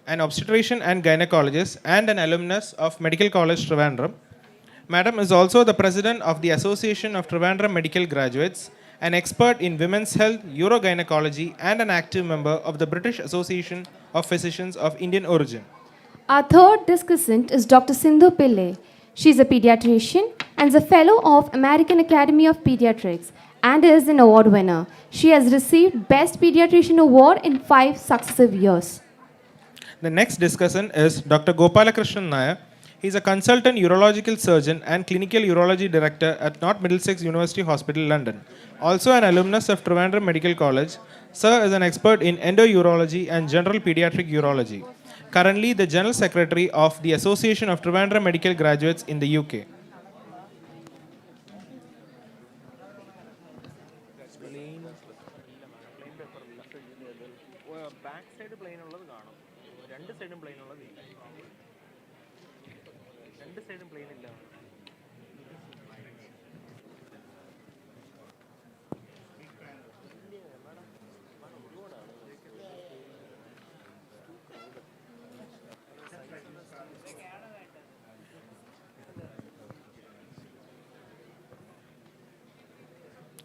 an obstetrician and gynecologist, and an alumnus of Medical College Trivandrum. Madam is also the president of the Association of Trivandrum Medical Graduates, an expert in women's health, urogynecology, and an active member of the British Association of Physicians of Indian origin. Our third discussant is Dr. Sindhu Pillai. She is a pediatrician and is a fellow of American Academy of Pediatrics and is an award winner. She has received Best Pediatrician Award in 5 successive years. The next discussant is Dr. Gopalakrishnan Nair. He is a consultant urological surgeon and clinical urology director at North Middlesex University Hospital, London. Also an alumnus of Trivandrum Medical College, Sir is an expert in endourology and general pediatric urology. Currently the General Secretary of the Association of Trivandrum Medical Graduates in the UK.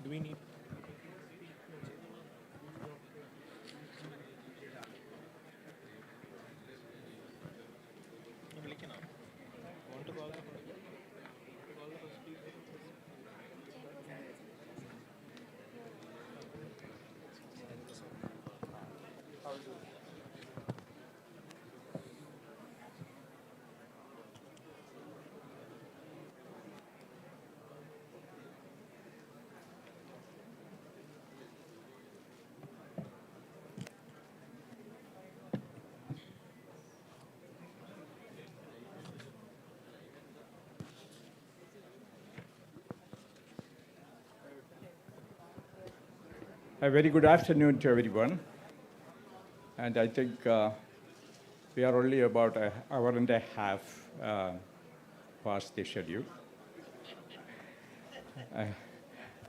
Do we need? A very good afternoon to everyone. And I think we are only about an hour and a half past the schedule.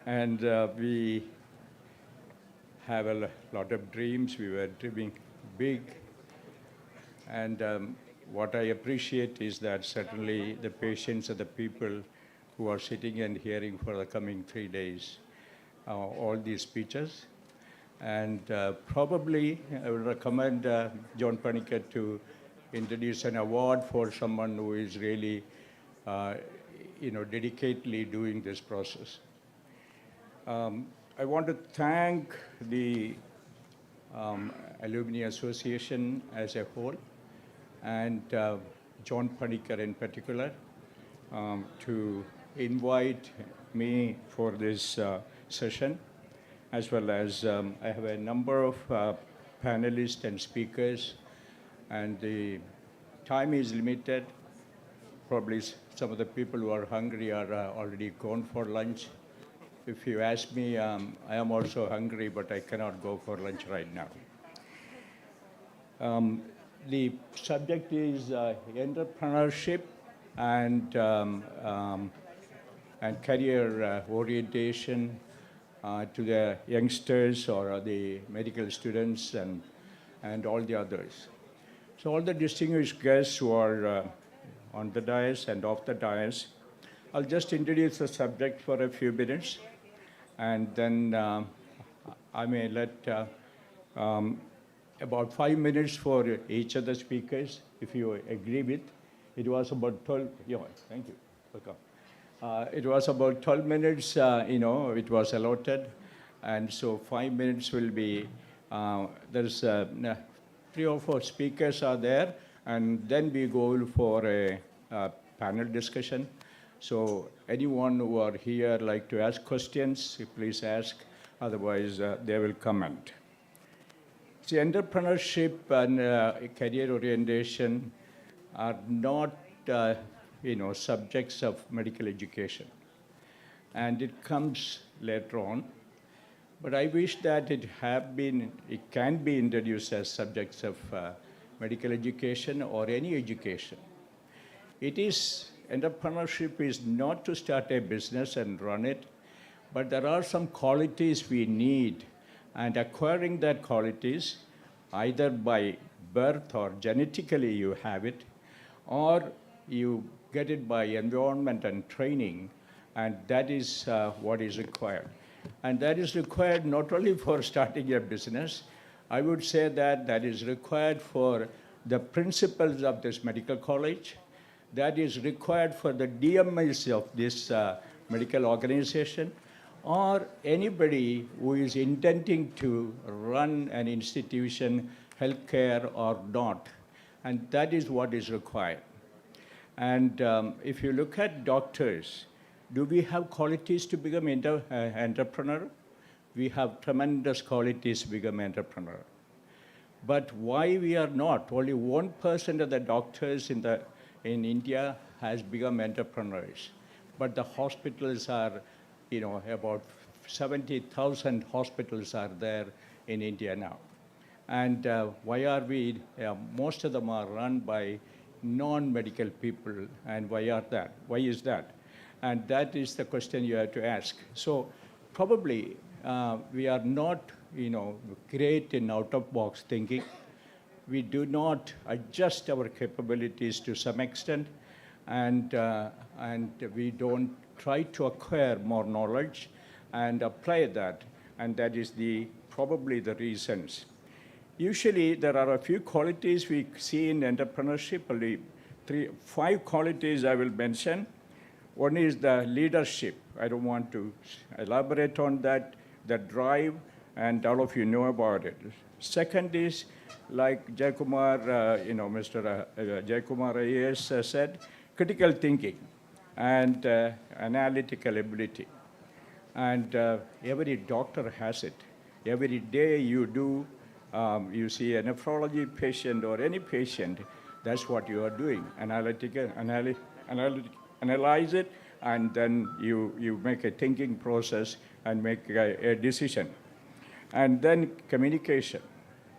And we have a lot of dreams. We were dreaming big. And what I appreciate is that certainly the patients and the people who are sitting and hearing for the coming 3 days all these speeches. And probably I would recommend John Panikkar to introduce an award for someone who is really, dedicatedly doing this process. I want to thank the Alumni Association as a whole, and John Panikkar in particular, to invite me for this session, as well as I have a number of panelists and speakers, and the time is limited. Probably some of the people who are hungry are already gone for lunch. If you ask me, I am also hungry, but I cannot go for lunch right now. The subject is entrepreneurship and career orientation to the youngsters or the medical students and all the others. So all the distinguished guests who are on the dais and off the dais, I'll just introduce the subject for a few minutes, and then I may let about 5 minutes for each of the speakers, if you agree with. It was about 12, yeah, thank you, welcome. It was about 12 minutes, it was allotted. And so 5 minutes will be, there's 3 or 4 speakers are there, and then we go for a panel discussion. So anyone who are here like to ask questions, please ask, otherwise they will comment. See, entrepreneurship and career orientation are not subjects of medical education. And it comes later on. But I wish that it can be introduced as subjects of medical education or any education. Entrepreneurship is not to start a business and run it, but there are some qualities we need, and acquiring that qualities either by birth or genetically you have it, or you get it by environment and training, and that is what is required. And that is required not only for starting a business, I would say that that is required for the principals of this medical college, that is required for the DMs of this medical organization, or anybody who is intending to run an institution, healthcare or not. And that is what is required. And if you look at doctors, do we have qualities to become entrepreneur? We have tremendous qualities to become entrepreneur. But why we are not? Only 1% of the doctors in India has become entrepreneurs. But the hospitals are, about 70,000 hospitals are there in India now. And why are we, most of them are run by non-medical people, and why are that? Why is that? And that is the question you have to ask. So probably we are not, great in out-of-box thinking. We do not adjust our capabilities to some extent, and we don't try to acquire more knowledge and apply that, and that is probably the reasons. Usually, there are a few qualities we see in entrepreneurship, only 5 qualities I will mention. One is the leadership. I don't want to elaborate on that, the drive, and all of you know about it. Second is, like Jayakumar, Mr. Jayakumar IAS said, critical thinking and analytical ability. And every doctor has it. Every day you do, you see a nephrology patient or any patient, that's what you are doing. Analyze it, and then you make a thinking process and make a decision. And then communication.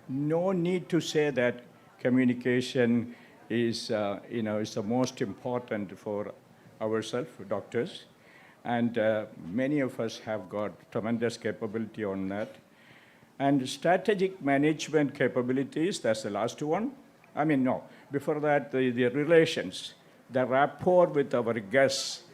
No need to say that communication is, is the most important for ourselves, doctors. And many of us have got tremendous capability on that. And strategic management capabilities, that's the last one. Before that, the relations, the rapport with our guests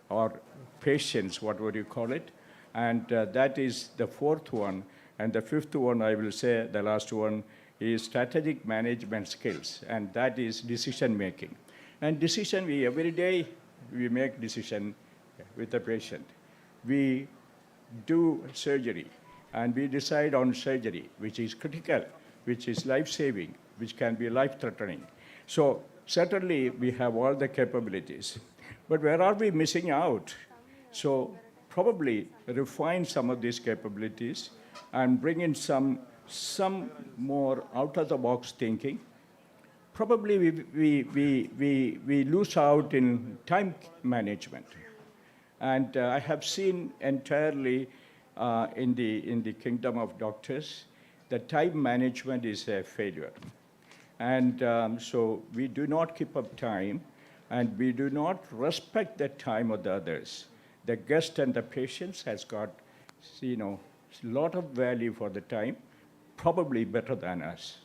or patients, whatever you call it. And that is the 4th one. And the 5th one, I will say, the last one, is strategic management skills, and that is decision making. And every day we make decision with the patient. We do surgery, and we decide on surgery, which is critical, which is life-saving, which can be life-threatening. So certainly we have all the capabilities. But where are we missing out? So probably refine some of these capabilities and bring in some more out-of-the-box thinking. Probably we lose out in time management. And I have seen entirely in the kingdom of doctors, the time management is a failure. And so we do not keep up time, and we do not respect the time of the others. The guest and the patients has got, a lot of value for the time, probably better than us,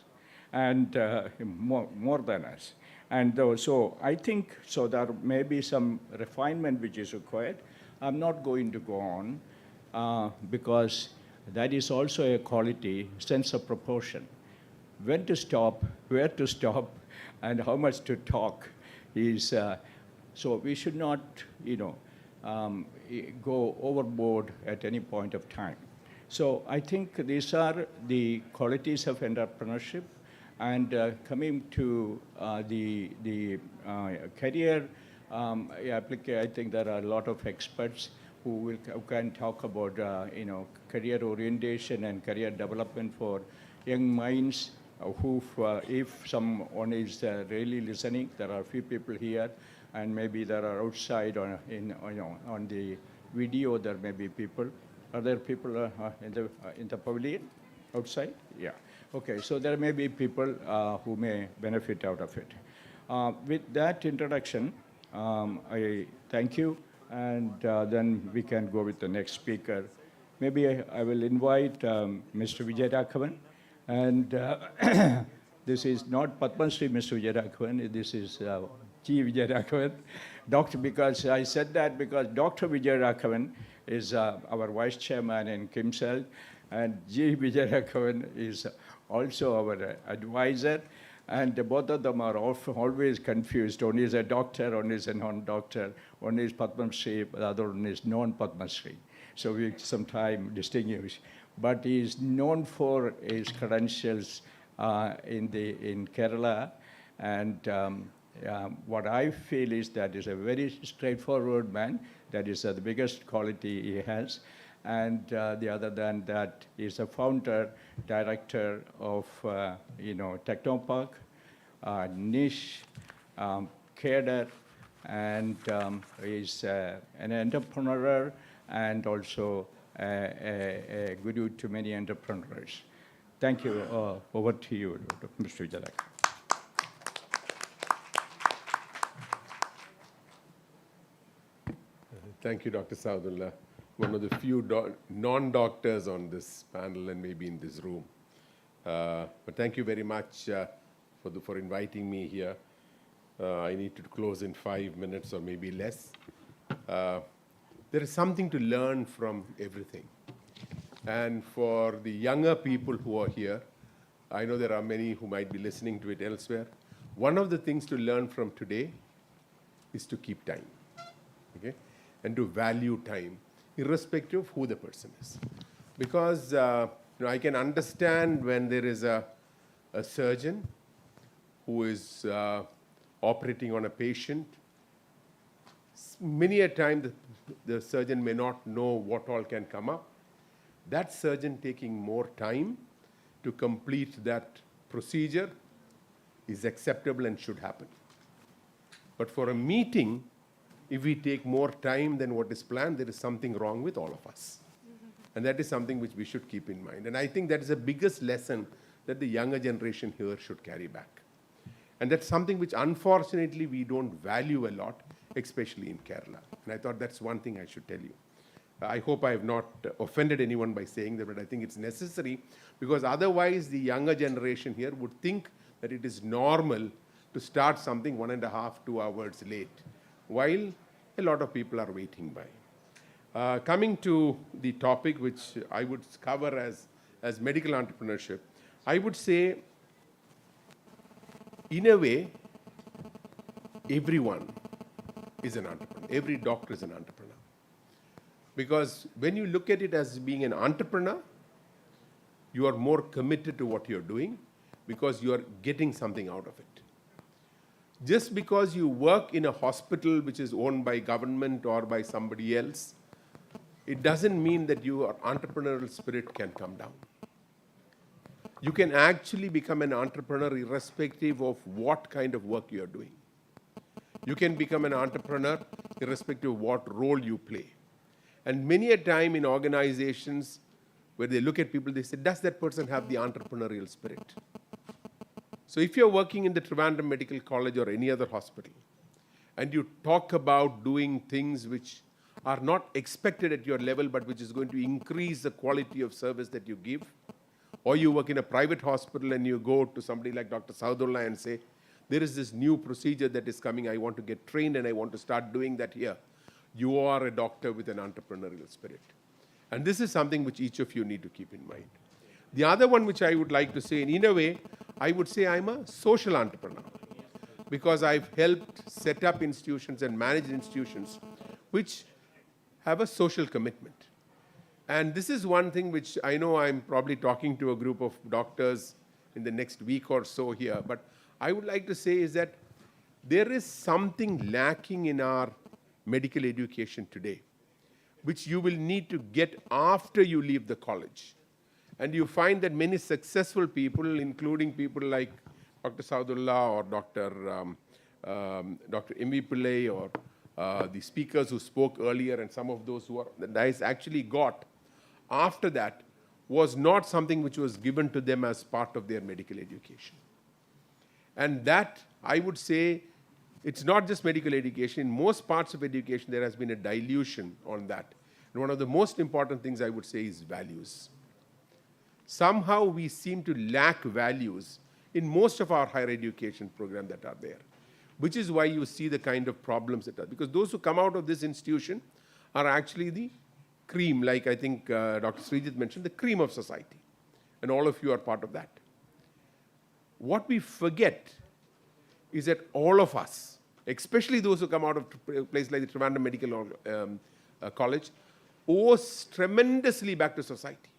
and more than us. And so I think, so there may be some refinement which is required. I'm not going to go on because that is also a quality, sense of proportion. When to stop, where to stop, and how much to talk is, so we should not, go overboard at any point of time. So I think these are the qualities of entrepreneurship. And coming to the career application, I think there are a lot of experts who can talk about career orientation and career development for young minds. If someone is really listening, there are a few people here, and maybe there are outside on the video. There may be people. Are there people in the pavilion outside? Yeah. Okay. So there may be people who may benefit out of it. With that introduction, I thank you, and then we can go with the next speaker. Maybe I will invite Mr. Vijay Raghavan, and This is not Padma Shri Mr. Vijayaraghavan, this is G. Vijayaraghavan. Doctor, because I said that because Dr. Vijayaraghavan is our vice chairman in KIMSEL, and G. Vijayaraghavan is also our advisor, and both of them are always confused. One is a doctor, one is a non-doctor, one is Padma Shri, the other one is non-Padma Shri. So we sometimes distinguish. But he is known for his credentials in Kerala, and what I feel is that he's a very straightforward man. That is the biggest quality he has. And the other than that, he's a founder, director of Technopark, Niche, Cadre, and he's an entrepreneur and also a guru to many entrepreneurs. Thank you. Over to you, Mr. Vijayaraghavan. Thank you, Dr. Saudullah. One of the few non-doctors on this panel and maybe in this room. But thank you very much for inviting me here. I need to close in 5 minutes or maybe less. There is something to learn from everything. And for the younger people who are here, I know there are many who might be listening to it elsewhere. One of the things to learn from today is to keep time, okay? And to value time, irrespective of who the person is. Because I can understand when there is a surgeon who is operating on a patient. Many a time the surgeon may not know what all can come up. That surgeon taking more time to complete that procedure is acceptable and should happen. But for a meeting, if we take more time than what is planned, there is something wrong with all of us. And that is something which we should keep in mind. And I think that is the biggest lesson that the younger generation here should carry back. And that's something which unfortunately we don't value a lot, especially in Kerala. And I thought that's one thing I should tell you. I hope I have not offended anyone by saying that, but I think it's necessary because otherwise the younger generation here would think that it is normal to start something 1.5, 2 hours late, while a lot of people are waiting by. Coming to the topic which I would cover as medical entrepreneurship, I would say, in a way, everyone is an entrepreneur. Every doctor is an entrepreneur. Because when you look at it as being an entrepreneur, you are more committed to what you're doing because you are getting something out of it. Just because you work in a hospital which is owned by government or by somebody else, it doesn't mean that your entrepreneurial spirit can come down. You can actually become an entrepreneur irrespective of what kind of work you're doing. You can become an entrepreneur irrespective of what role you play. And many a time in organizations where they look at people, they say, does that person have the entrepreneurial spirit? So if you're working in the Trivandrum Medical College or any other hospital, and you talk about doing things which are not expected at your level, but which is going to increase the quality of service that you give, or you work in a private hospital and you go to somebody like Dr. Saudullah and say, there is this new procedure that is coming, I want to get trained and I want to start doing that here. You are a doctor with an entrepreneurial spirit. And this is something which each of you need to keep in mind. The other one which I would like to say, in a way, I would say I'm a social entrepreneur because I've helped set up institutions and manage institutions which have a social commitment. And this is one thing which I know I'm probably talking to a group of doctors in the next week or so here, but I would like to say is that there is something lacking in our medical education today, which you will need to get after you leave the college. And you find that many successful people, including people like Dr. Saudullah or Dr. M.V. Pillai or the speakers who spoke earlier and some of those who are, that I actually got after that was not something which was given to them as part of their medical education. And that, I would say, it's not just medical education. In most parts of education, there has been a dilution on that. And one of the most important things I would say is values. Somehow we seem to lack values in most of our higher education programs that are there, which is why you see the kind of problems that are, because those who come out of this institution are actually the cream, like I think Dr. Srijit mentioned, the cream of society. And all of you are part of that. What we forget is that all of us, especially those who come out of a place like the Trivandrum Medical College, owes tremendously back to society.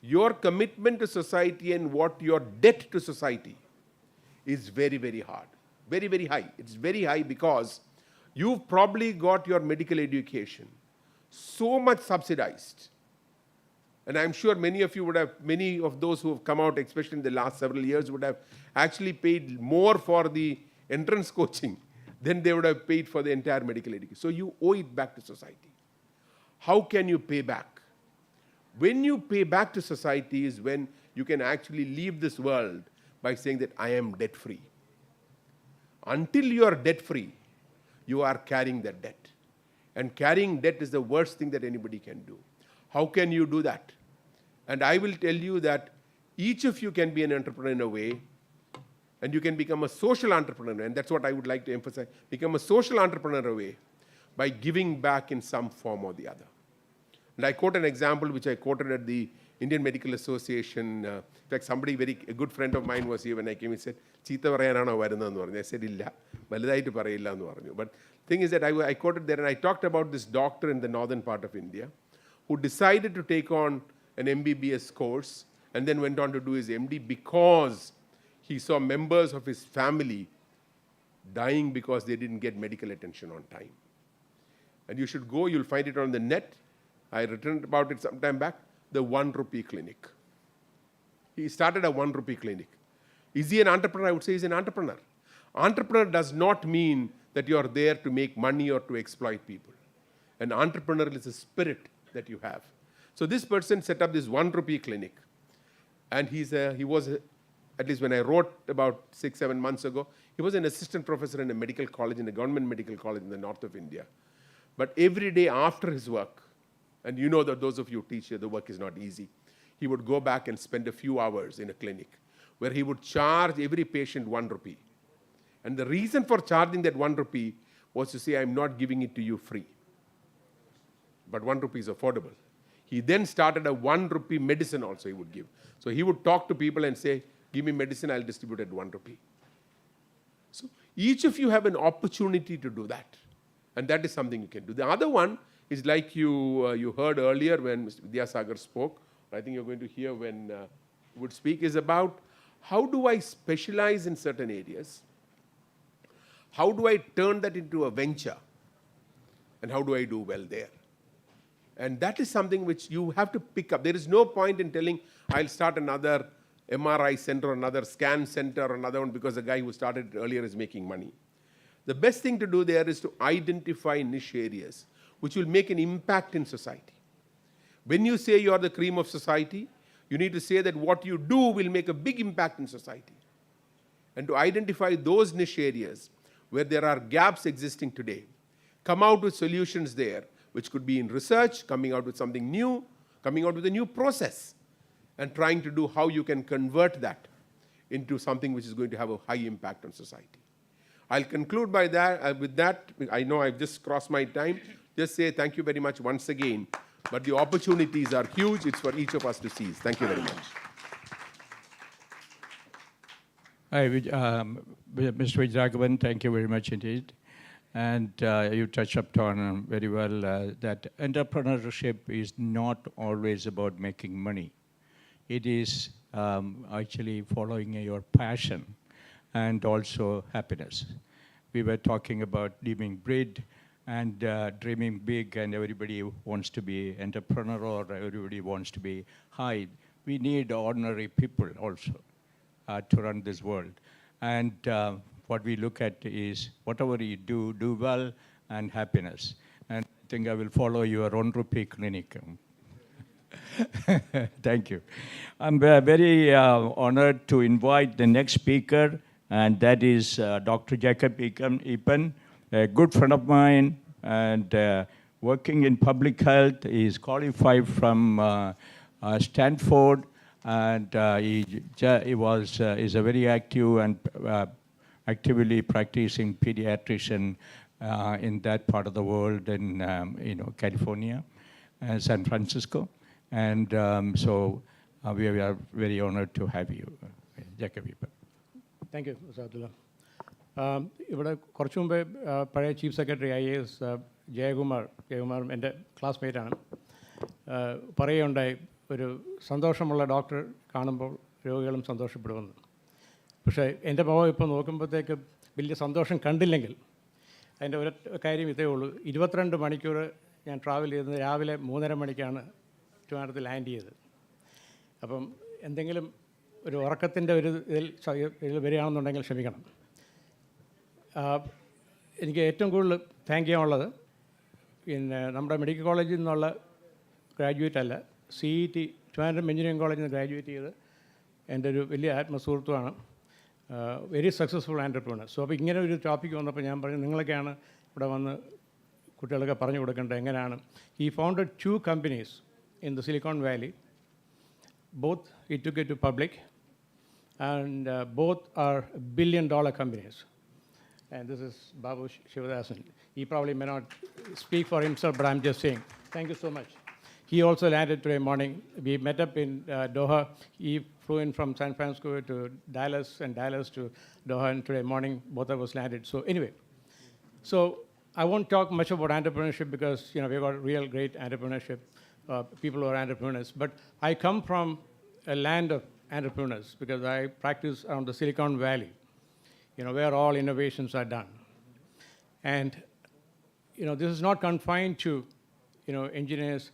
Your commitment to society and what your debt to society is very, very hard. Very, very high. It's very high because you've probably got your medical education so much subsidized. And I'm sure many of you would have, many of those who have come out, especially in the last several years, would have actually paid more for the entrance coaching than they would have paid for the entire medical education. So you owe it back to society. How can you pay back? When you pay back to society is when you can actually leave this world by saying that I am debt-free. Until you are debt-free, you are carrying that debt. And carrying debt is the worst thing that anybody can do. How can you do that? And I will tell you that each of you can be an entrepreneur in a way, and you can become a social entrepreneur, and that's what I would like to emphasize. Become a social entrepreneur in a way by giving back in some form or the other. And I quote an example which I quoted at the Indian Medical Association. In fact, somebody, a good friend of mine was here when I came. He said, "Cheeta parayanano varunnu parnu." I said, "Illa, valudayittu parayilla ennu paranju." But thing is that I quoted there, and I talked about this doctor in the northern part of India who decided to take on an MBBS course and then went on to do his MD because he saw members of his family dying because they didn't get medical attention on time. And you should go, you'll find it on the net. I written about it some time back, the 1 rupee clinic. He started a 1 rupee clinic. Is he an entrepreneur? I would say he's an entrepreneur. Entrepreneur does not mean that you are there to make money or to exploit people. An entrepreneur is a spirit that you have. So this person set up this 1 rupee clinic. And he was, at least when I wrote about 6-7 months ago, he was an assistant professor in a medical college, in a government medical college in the north of India. But every day after his work, and you know that those of you who teach here, the work is not easy, he would go back and spend a few hours in a clinic where he would charge every patient 1 rupee. And the reason for charging that 1 rupee was to say, I'm not giving it to you free. But 1 rupee is affordable. He then started a 1 rupee medicine also he would give. So he would talk to people and say, give me medicine, I'll distribute it at 1 rupee. So each of you have an opportunity to do that. And that is something you can do. The other one is like you heard earlier when Mr. Vidyasagar spoke, or I think you're going to hear when he would speak, is about how do I specialize in certain areas? How do I turn that into a venture? And how do I do well there? And that is something which you have to pick up. There is no point in telling, I'll start another MRI center, or another scan center, or another one because the guy who started earlier is making money. The best thing to do there is to identify niche areas which will make an impact in society. When you say you are the cream of society, you need to say that what you do will make a big impact in society. And to identify those niche areas where there are gaps existing today, come out with solutions there, which could be in research, coming out with something new, coming out with a new process, and trying to do how you can convert that into something which is going to have a high impact on society. I'll conclude by that, with that. I know I've just crossed my time. Just say thank you very much once again. But the opportunities are huge. It's for each of us to seize. Thank you very much. Hi, Mr. Vijagavan, thank you very much indeed. And you touched upon very well that entrepreneurship is not always about making money. It is actually following your passion and also happiness. We were talking about dreaming big and dreaming big, and everybody wants to be entrepreneur, or everybody wants to be high. We need ordinary people also to run this world. And what we look at is whatever you do, do well, and happiness. And I think I will follow your 1 rupee clinic. Thank you. I'm very honored to invite the next speaker, and that is Dr. Jacob Ippen, a good friend of mine, and working in public health. He is qualified from Stanford, and is a very active and actively practicing pediatrician in that part of the world in California, San Francisco, and we are very honored to have you, Jacob. Thank you Sadullah. ഇവിടെ കുറച്ചു മുമ്പേ പഴയ chief secretary IAS Jayakumar എൻ്റെ ക്ലാസ്മേറ്റാണ്, പറയുകയുണ്ടായി ഒരു സന്തോഷമുള്ള doctor കാണുമ്പോൾ രോഗികളും സന്തോഷപ്പെടുമെന്ന്. പക്ഷേ എൻ്റെ ഭാവം ഇപ്പോൾ നോക്കുമ്പോഴത്തേക്ക് വലിയ സന്തോഷം കണ്ടില്ലെങ്കിൽ അതിൻ്റെ ഒരു കാര്യം ഇതേ ഉള്ളൂ. 22 മണിക്കൂർ ഞാൻ ട്രാവൽ ചെയ്തത് രാവിലെ 3:30 മണിക്കാണ് ട്രിവാൻഡ്രത്തിൽ ലാൻഡ് ചെയ്തത്. അപ്പം എന്തെങ്കിലും ഒരു ഉറക്കത്തിൻ്റെ ഒരു ഇതിൽ വരികയാണെന്നുണ്ടെങ്കിൽ ക്ഷമിക്കണം. എനിക്ക് ഏറ്റവും കൂടുതൽ താങ്ക് ചെയ്യാനുള്ളത് പിന്നെ നമ്മുടെ മെഡിക്കൽ കോളേജിൽ നിന്നുള്ള ഗ്രാജുവേറ്റ് അല്ല, CET ട്രിവാൻഡ്രം എഞ്ചിനീയറിംഗ് കോളേജിൽ നിന്ന് ഗ്രാജുവേറ്റ് ചെയ്ത് എൻ്റെ ഒരു വലിയ ആത്മസുഹൃത്തുമാണ്, വെരി സക്സസ്ഫുൾ ആൻറ്റർപ്രണർ. സോ അപ്പോൾ ഇങ്ങനെ ഒരു ടോപ്പിക്ക് വന്നപ്പോൾ ഞാൻ പറഞ്ഞു നിങ്ങളൊക്കെയാണ് ഇവിടെ വന്ന് കുട്ടികളൊക്കെ പറഞ്ഞു കൊടുക്കേണ്ടത് എങ്ങനെയാണ്. He founded 2 companies in the Silicon Valley. Both he took it to public, and both are billion-dollar companies. And this is Babu Shivadasan. He probably may not speak for himself, but I'm just saying. Thank you so much. He also landed today morning. We met up in Doha. He flew in from San Francisco to Dallas and Dallas to Doha, and today morning both of us landed. So anyway, so I won't talk much about entrepreneurship because we've got real great entrepreneurship, people who are entrepreneurs. But I come from a land of entrepreneurs because I practice around the Silicon Valley, where all innovations are done. And this is not confined to engineers.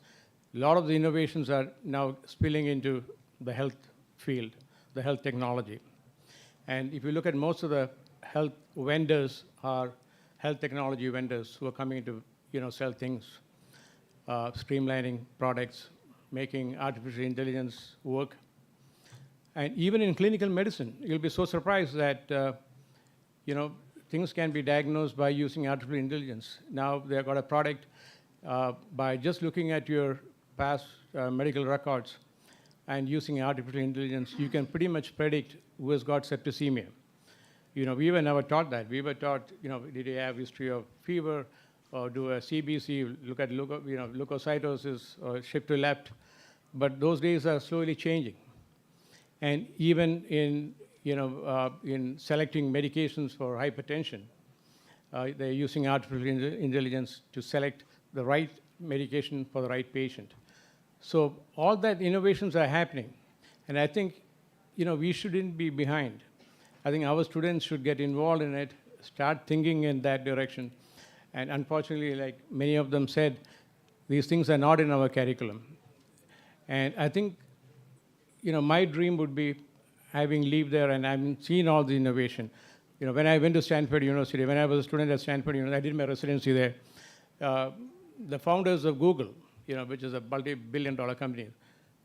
A lot of the innovations are now spilling into the health field, the health technology. And if you look at most of the health vendors are health technology vendors who are coming to sell things, streamlining products, making artificial intelligence work. And even in clinical medicine, you'll be so surprised that things can be diagnosed by using artificial intelligence. Now they've got a product by just looking at your past medical records and using artificial intelligence, you can pretty much predict who has got septicemia. We were never taught that. We were taught, did you have history of fever, or do a CBC, look at leukocytosis, or shift to left. But those days are slowly changing. And even in selecting medications for hypertension, they're using artificial intelligence to select the right medication for the right patient. So all that innovations are happening, and I think we shouldn't be behind. I think our students should get involved in it, start thinking in that direction. And unfortunately, like many of them said, these things are not in our curriculum. And I think my dream would be having lived there and having seen all the innovation. When I went to Stanford University, when I was a student at Stanford University, I did my residency there. The founders of Google, which is a multi-billion-dollar company,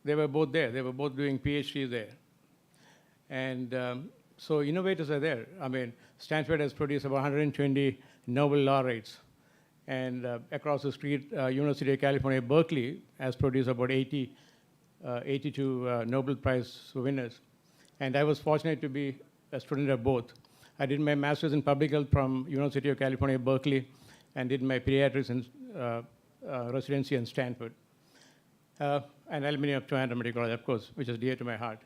they were both there. They were both doing PhDs there. And so innovators are there. I mean, Stanford has produced about 120 Nobel laureates. And across the street, University of California, Berkeley has produced about 82 Nobel Prize winners. And I was fortunate to be a student of both. I did my master's in public health from University of California, Berkeley, and did my pediatrics and residency in Stanford. And alumni of Trivandrum Medical College, of course, which is dear to my heart.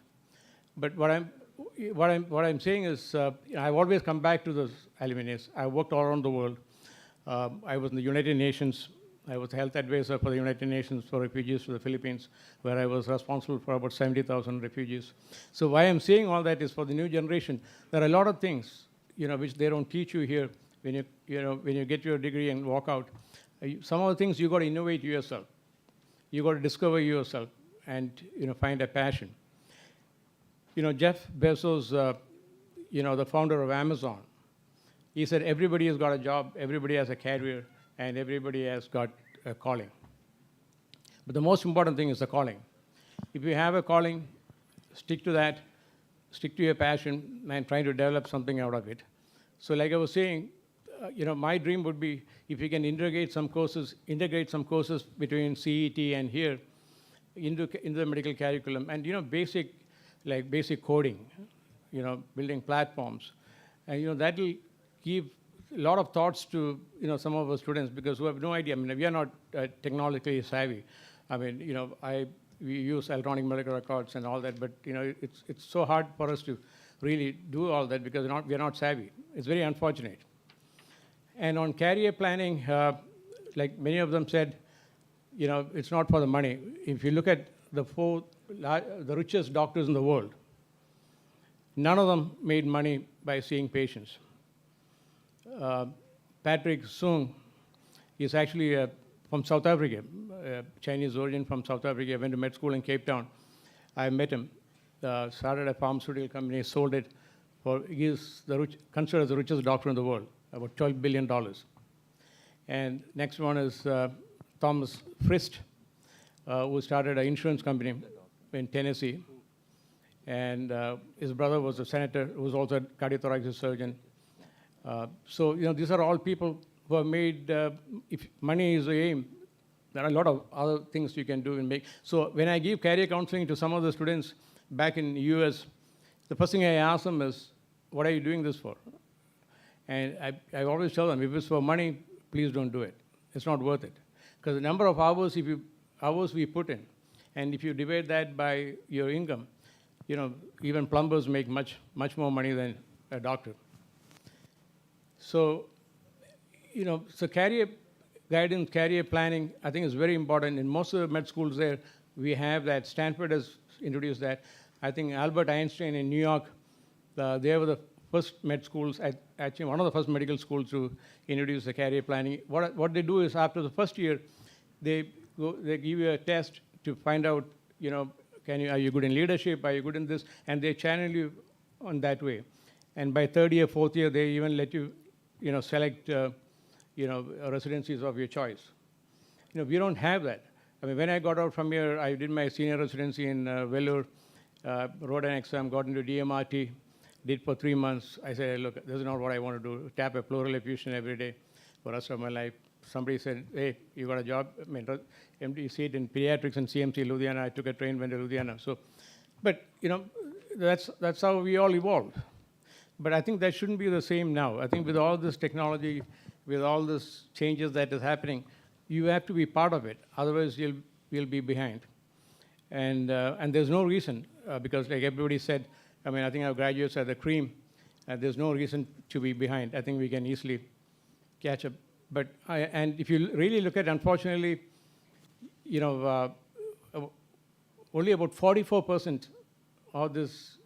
But what I'm saying is, I've always come back to those alumni. I worked all around the world. I was in the United Nations. I was health advisor for the United Nations for refugees to the Philippines, where I was responsible for about 70,000 refugees. So why I'm saying all that is for the new generation. There are a lot of things, which they don't teach you here when you get your degree and walk out. Some of the things you got to innovate yourself. You got to discover yourself and find a passion. Jeff Bezos, the founder of Amazon, he said everybody has got a job, everybody has a career, and everybody has got a calling. But the most important thing is the calling. If you have a calling, stick to that, stick to your passion, and try to develop something out of it. So like I was saying, my dream would be if you can integrate some courses between CET and here, into the medical curriculum, and basic coding, building platforms, and that will give a lot of thoughts to some of our students, because who have no idea. I mean, we are not technologically savvy. I mean, we use electronic medical records and all that, but it's so hard for us to really do all that because we are not savvy. It's very unfortunate. And on career planning, like many of them said, it's not for the money. If you look at the richest doctors in the world, none of them made money by seeing patients. Patrick Soong is actually from South Africa, Chinese origin from South Africa. I went to med school in Cape Town. I met him, started a pharmaceutical company, sold it. He is considered the richest doctor in the world, about $12 billion. And next one is Thomas Frist, who started an insurance company in Tennessee. And his brother was a senator who was also a cardiothoracic surgeon. So, these are all people who have made, if money is the aim, there are a lot of other things you can do and make. So when I give career counseling to some of the students back in the US, the first thing I ask them is, what are you doing this for? And I always tell them, if it's for money, please don't do it. It's not worth it. Because the number of hours we put in, and if you divide that by your income, even plumbers make much more money than a doctor. So, so career guidance, career planning, I think is very important. In most of the med schools there, we have that. Stanford has introduced that. I think Albert Einstein in New York, they were the first med schools, actually one of the first medical schools to introduce the career planning. What they do is after the first year, they give you a test to find out, are you good in leadership, are you good in this, and they channel you on that way. And by third year, fourth year, they even let you, select, residencies of your choice. We don't have that. I mean, when I got out from here, I did my senior residency in Vellore, wrote an exam, got into DMRT, did for 3 months. I said, look, this is not what I want to do, tap a pleural effusion every day for the rest of my life. Somebody said, hey, you got a job, MD seat in pediatrics in CMC, Ludhiana. I took a train, went to Ludhiana. So, but, that's how we all evolved. But I think that shouldn't be the same now. I think with all this technology, with all this changes that is happening, you have to be part of it. Otherwise, you'll be behind. And there's no reason, because like everybody said, I think our graduates are the cream. There's no reason to be behind. I think we can easily catch up. But and if you really look at, unfortunately, only about 44% of these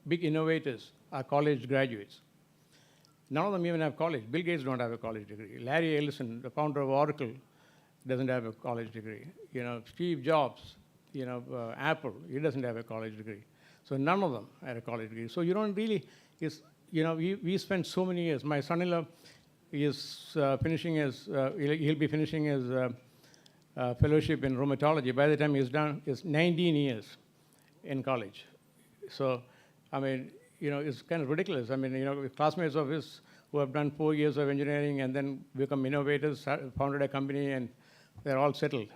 big innovators are college graduates. None of them even have college. Bill Gates don't have a college degree. Larry Ellison, the founder of Oracle, doesn't have a college degree. Steve Jobs, Apple, he doesn't have a college degree. So none of them had a college degree. So you don't really, we spent so many years. My son-in-law is finishing his, he'll be finishing his fellowship in rheumatology. By the time he's done, it's 19 years in college. So, it's kind of ridiculous. Classmates of his who have done 4 years of engineering and then become innovators, founded a company, and they're all settled.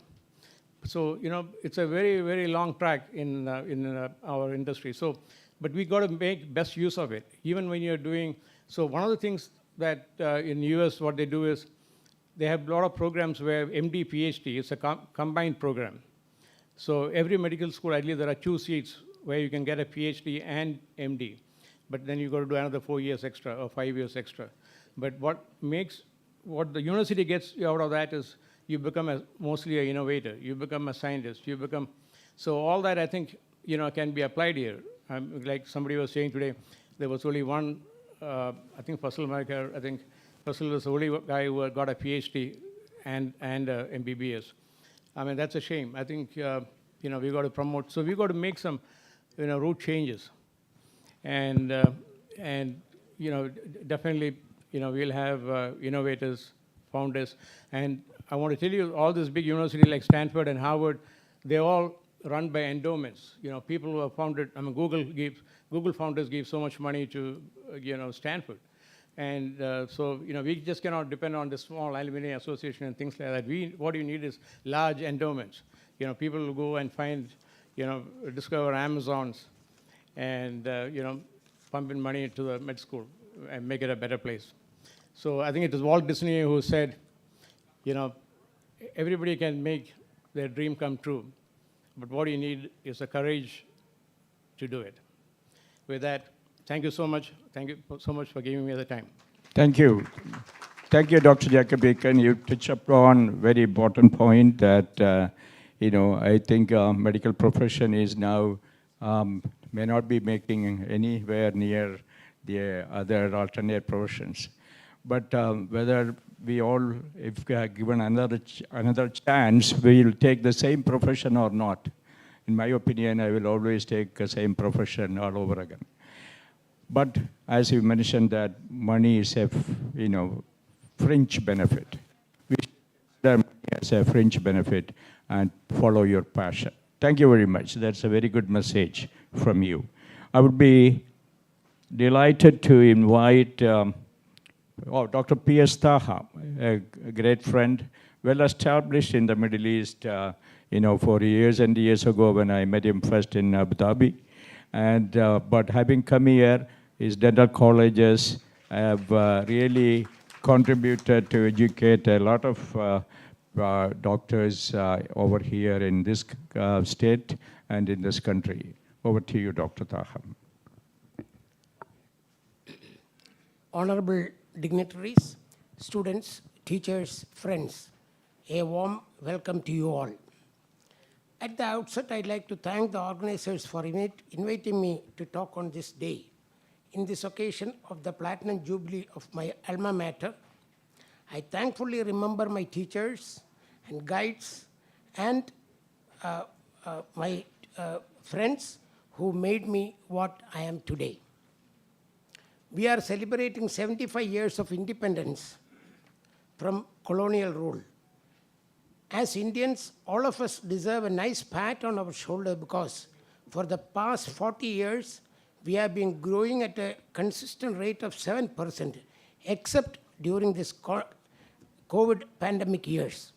So, it's a very, very long track in our industry. So, but we got to make best use of it, even when you're doing. So, one of the things that in the US, what they do is they have a lot of programs where MD, PhD, it's a combined program. So, every medical school, ideally, there are 2 seats where you can get a PhD and MD. But then you've got to do another 4 years extra or 5 years extra. But what the university gets out of that is you become mostly an innovator. You become a scientist. So all that I think, can be applied here. Like somebody was saying today, there was only one, I think Faisal was the only guy who got a PhD and MBBS. That's a shame. I think, we got to promote. So we got to make some, root changes. And definitely, we'll have innovators, founders. And I want to tell you, all these big universities like Stanford and Harvard, they're all run by endowments. People who have founded, Google founders give so much money to, Stanford. And so, we just cannot depend on the small alumni association and things like that. What you need is large endowments. People will go and find, discover Amazons and, pump in money into the med school and make it a better place. So I think it was Walt Disney who said, everybody can make their dream come true, but what you need is the courage to do it. With that, thank you so much. Thank you so much for giving me the time. Thank you. Thank you, Dr. Jacob-Eakin. You touch upon a very important point that, I think medical profession is now, may not be making anywhere near the other alternate professions. But whether we all, if we are given another chance, we will take the same profession or not. In my opinion, I will always take the same profession all over again. But as you mentioned that money is a, fringe benefit. We should consider money as a fringe benefit and follow your passion. Thank you very much. That's a very good message from you. I would be delighted to invite Dr. P.S. Taha, a great friend, well established in the Middle East, for years and years ago when I met him first in Abu Dhabi. And, but having come here, his dental colleges have really contributed to educate a lot of doctors over here in this state and in this country. Over to you, Dr. Taha. Honorable dignitaries, students, teachers, friends, a warm welcome to you all. At the outset, I'd like to thank the organizers for inviting me to talk on this day. In this occasion of the Platinum Jubilee of my alma mater, I thankfully remember my teachers and guides and my friends who made me what I am today. We are celebrating 75 years of independence from colonial rule. As Indians, all of us deserve a nice pat on our shoulder because for the past 40 years, we have been growing at a consistent rate of 7%, except during this COVID pandemic years.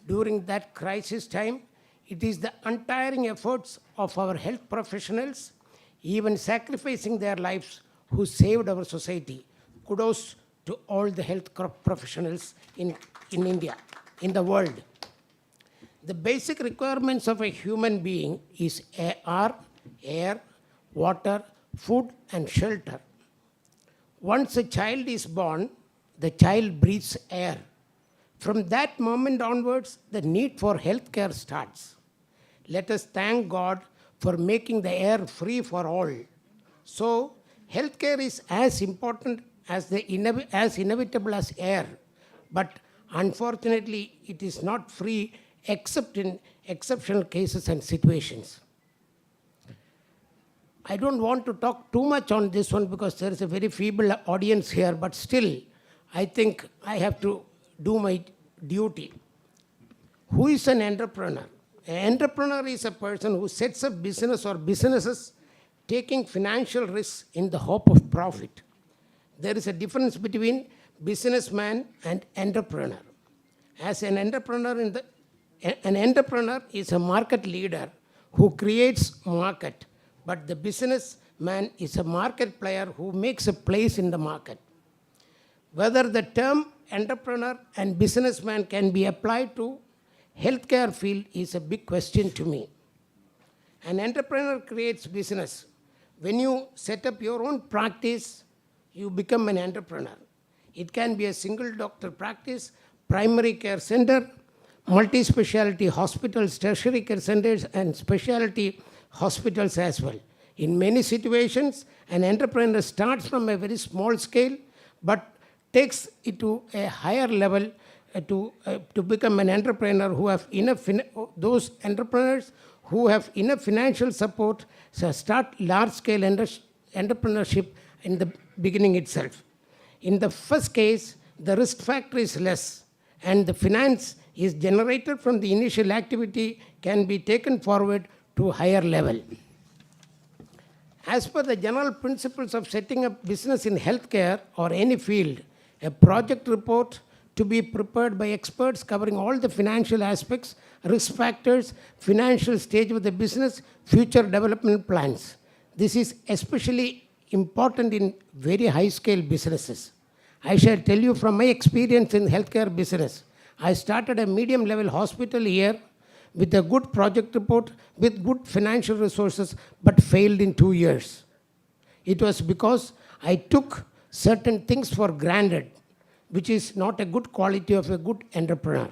During that crisis time, it is the untiring efforts of our health professionals, even sacrificing their lives, who saved our society. Kudos to all the health professionals in India, in the world. The basic requirements of a human being are air, water, food, and shelter. Once a child is born, the child breathes air. From that moment onwards, the need for healthcare starts. Let us thank God for making the air free for all. So, healthcare is as important as inevitable as air, but unfortunately, it is not free except in exceptional cases and situations. I don't want to talk too much on this one because there is a very feeble audience here, but still, I think I have to do my duty. Who is an entrepreneur? An entrepreneur is a person who sets up business or businesses taking financial risks in the hope of profit. There is a difference between businessman and entrepreneur. As an entrepreneur, an entrepreneur is a market leader who creates market, but the businessman is a market player who makes a place in the market. Whether the term entrepreneur and businessman can be applied to healthcare field is a big question to me. An entrepreneur creates business. When you set up your own practice, you become an entrepreneur. It can be a single doctor practice, primary care center, multi-speciality hospitals, tertiary care centers, and specialty hospitals as well. In many situations, an entrepreneur starts from a very small scale, but takes it to a higher level to become an entrepreneur who have enough, those entrepreneurs who have enough financial support to start large-scale entrepreneurship in the beginning itself. In the first case, the risk factor is less, and the finance is generated from the initial activity can be taken forward to a higher level. As per the general principles of setting up business in healthcare or any field, a project report, to be prepared by experts covering all the financial aspects, risk factors, financial stage of the business, future development plans. This is especially important in very high-scale businesses. I shall tell you from my experience in healthcare business. I started a medium-level hospital here with a good project report, with good financial resources, but failed in 2 years. It was because I took certain things for granted, which is not a good quality of a good entrepreneur.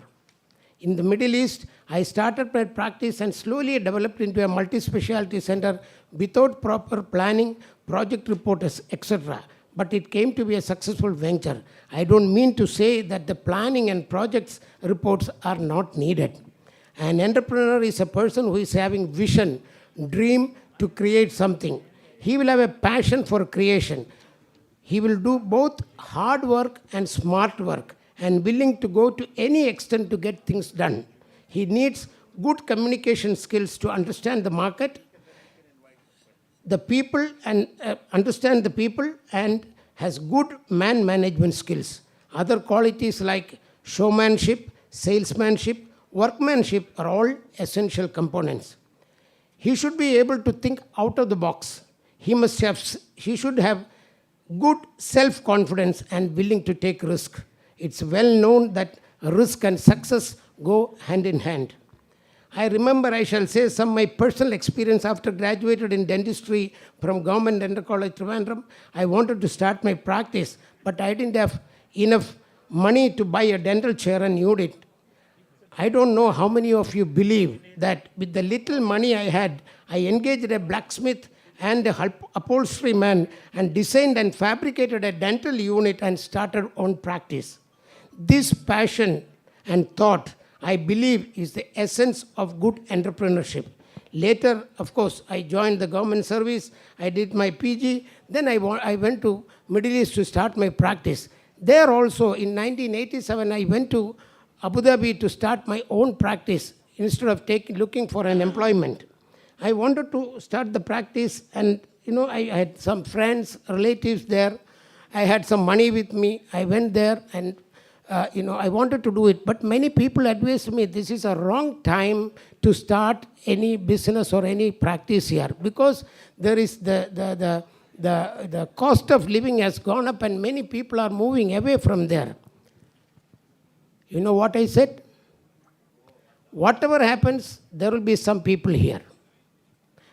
In the Middle East, I started my practice and slowly developed into a multi-specialty center without proper planning, project reports, etc. But it came to be a successful venture. I don't mean to say that the planning and projects reports are not needed. An entrepreneur is a person who is having vision, dream to create something. He will have a passion for creation. He will do both hard work and smart work and willing to go to any extent to get things done. He needs good communication skills to understand the market, the people, and understand the people, and has good man management skills. Other qualities like showmanship, salesmanship, workmanship are all essential components. He should be able to think out of the box. He should have good self-confidence and willing to take risk. It's well known that risk and success go hand in hand. I remember, I shall say, some of my personal experience after graduated in dentistry from Government Dental College, Trivandrum. I wanted to start my practice, but I didn't have enough money to buy a dental chair and use it. I don't know how many of you believe that with the little money I had, I engaged a blacksmith and a upholstery man and designed and fabricated a dental unit and started on practice. This passion and thought, I believe, is the essence of good entrepreneurship. Later, of course, I joined the government service. I did my PG. Then I went to Middle East to start my practice. There also, in 1987, I went to Abu Dhabi to start my own practice instead of looking for an employment. I wanted to start the practice, and I had some friends, relatives there. I had some money with me. I went there, and I wanted to do it. But many people advised me this is a wrong time to start any business or any practice here, because there is the cost of living has gone up, and many people are moving away from there. You know what I said? Whatever happens, there will be some people here.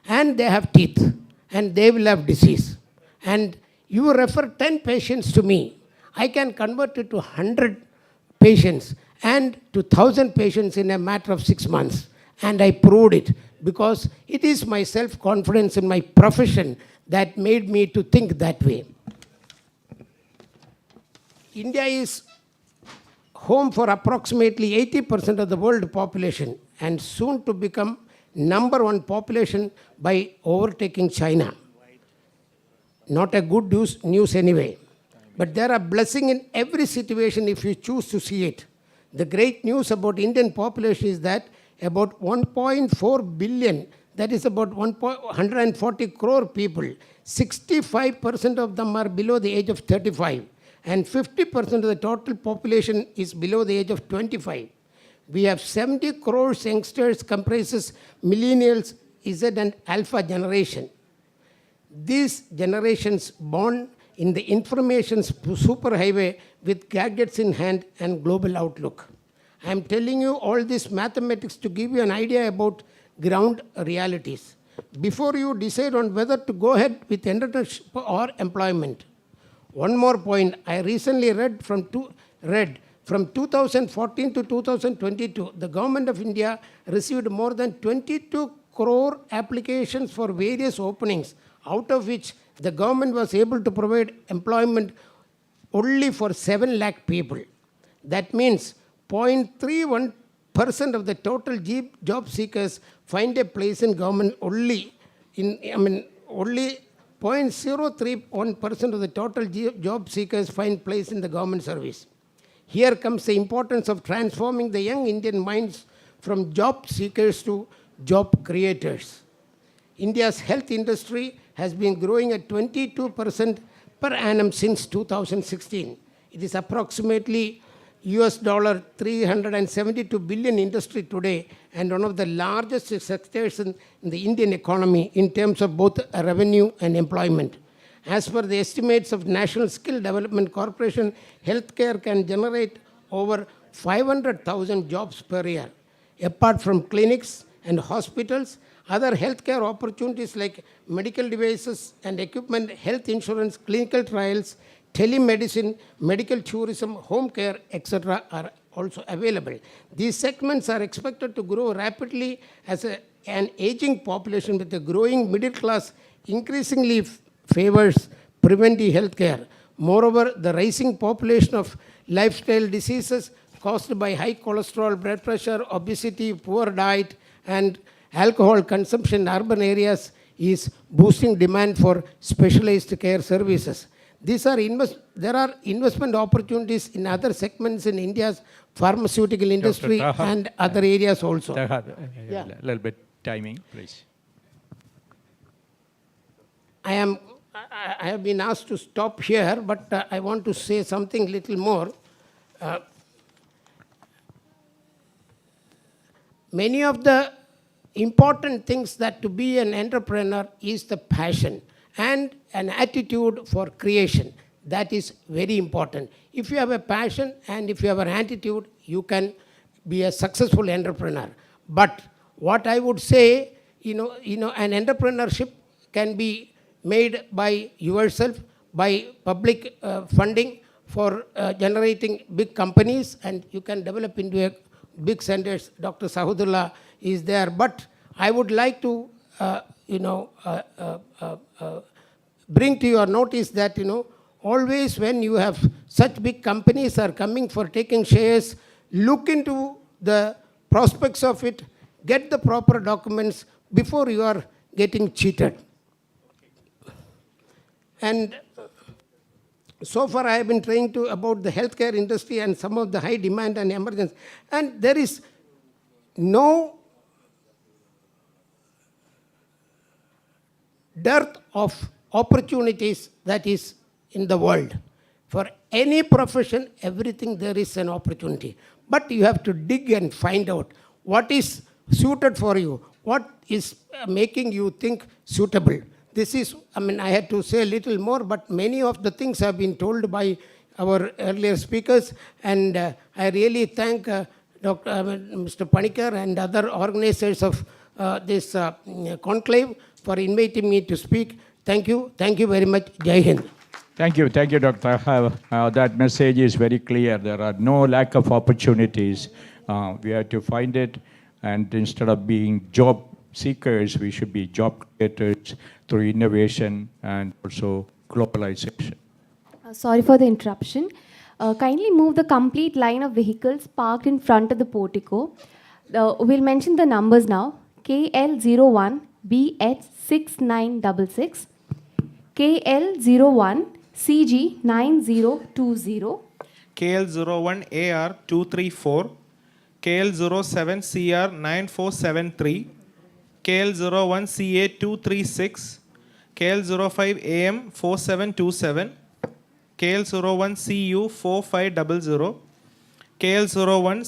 And they have teeth, and they will have disease. And you refer 10 patients to me. I can convert it to 100 patients and to 1,000 patients in a matter of 6 months. And I proved it, because it is my self-confidence in my profession that made me to think that way. India is home for approximately 80% of the world population, and soon to become #1 population by overtaking China. Not a good news anyway. But there are blessings in every situation if you choose to see it. The great news about Indian population is that about 1.4 billion, that is about 140 crore people, 65% of them are below the age of 35. And 50% of the total population is below the age of 25. We have 70 crores youngsters comprises millennials, Z and alpha generation. These generations born in the information superhighway with gadgets in hand and global outlook. I am telling you all this mathematics to give you an idea about ground realities. Before you decide on whether to go ahead with entrepreneurship or employment. One more point, I recently read from 2014 to 2022, the Government of India received more than 22 crore applications for various openings, out of which the government was able to provide employment only for 7 lakh people. That means 0.31% of the total job seekers find a place in government only 0.031% of the total job seekers find place in the government service. Here comes the importance of transforming the young Indian minds from job seekers to job creators. India's health industry has been growing at 22% per annum since 2016. It is approximately US dollar 372 billion industry today and one of the largest sectors in the Indian economy in terms of both revenue and employment. As per the estimates of National Skill Development Corporation, healthcare can generate over 500,000 jobs per year. Apart from clinics and hospitals, other healthcare opportunities like medical devices and equipment, health insurance, clinical trials, telemedicine, medical tourism, home care, etc. are also available. These segments are expected to grow rapidly as an aging population with a growing middle class increasingly favors preventive healthcare. Moreover, the rising population of lifestyle diseases caused by high cholesterol, blood pressure, obesity, poor diet, and alcohol consumption in urban areas is boosting demand for specialized care services. There are investment opportunities in other segments in India's pharmaceutical industry and other areas also. A little bit timing, please. I have been asked to stop here, but I want to say something little more. Many of the important things that to be an entrepreneur is the passion and an attitude for creation. That is very important. If you have a passion and if you have an attitude, you can be a successful entrepreneur. But what I would say, an entrepreneurship can be made by yourself, by public funding for generating big companies, and you can develop into a big centers. Dr. Sahudullah is there. But I would like to, bring to your notice that, always when you have such big companies are coming for taking shares, look into the prospects of it, get the proper documents before you are getting cheated. And so far I have been trying to about the healthcare industry and some of the high demand and emergence. And there is no dearth of opportunities that is in the world. For any profession, everything there is an opportunity. But you have to dig and find out what is suited for you, what is making you think suitable. This is, I had to say a little more, but many of the things have been told by our earlier speakers, and I really thank Mr. Panikar and other organizers of this conclave for inviting me to speak. Thank you very much. Jai Hind. Thank you, Dr. That message is very clear. There are no lack of opportunities. We have to find it, and instead of being job seekers, we should be job creators through innovation and also globalization. Sorry for the interruption. Kindly move the complete line of vehicles parked in front of the portico. We'll mention the numbers now. KL01 BH6966, KL01 CG9020, KL01 AR234, KL07 CR9473, KL01 CA236, KL05 AM4727, KL01 CU4500, KL01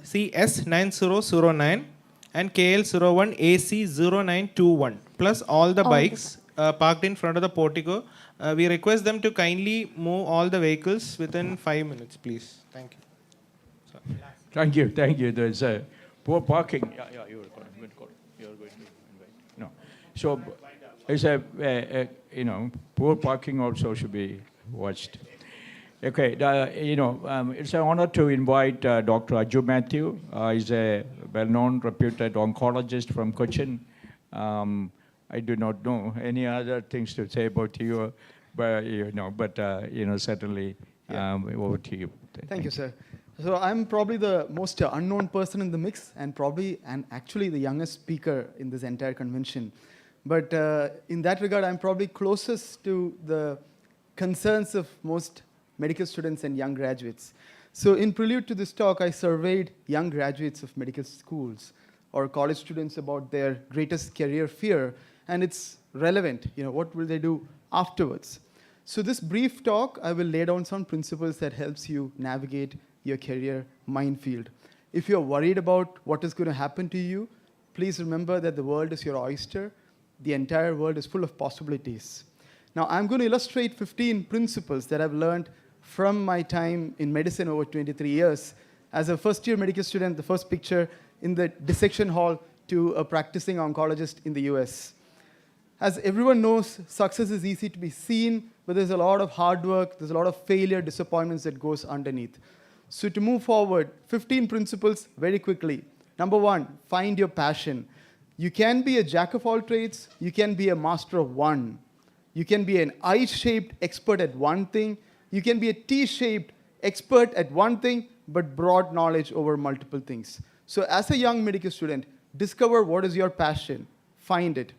CS9009, and KL01 AC0921, plus all the bikes parked in front of the portico. We request them to kindly move all the vehicles within 5 minutes, please. Thank you. Thank you. There's a poor parking. Yeah, you're going to invite. No. So there's poor parking also should be watched. Okay, it's an honor to invite Dr. Ajju Matthew. He's a well-known, reputed oncologist from Cochin. I do not know any other things to say about you, but certainly over to you. Thank you, sir. So I'm probably the most unknown person in the mix, and actually the youngest speaker in this entire convention. But in that regard, I'm probably closest to the concerns of most medical students and young graduates. So in prelude to this talk, I surveyed young graduates of medical schools or college students about their greatest career fear, and it's relevant. What will they do afterwards? So this brief talk, I will lay down some principles that helps you navigate your career minefield. If you're worried about what is going to happen to you, please remember that the world is your oyster. The entire world is full of possibilities. Now, I'm going to illustrate 15 principles that I've learned from my time in medicine over 23 years. As a first-year medical student, the first picture in the dissection hall to a practicing oncologist in the US. As everyone knows, success is easy to be seen, but there's a lot of hard work, there's a lot of failure, disappointments that goes underneath. So to move forward, 15 principles very quickly. Number one, find your passion. You can be a jack of all trades, you can be a master of one. You can be an I-shaped expert at one thing, you can be a T-shaped expert at one thing, but broad knowledge over multiple things. So as a young medical student, discover what is your passion, find it.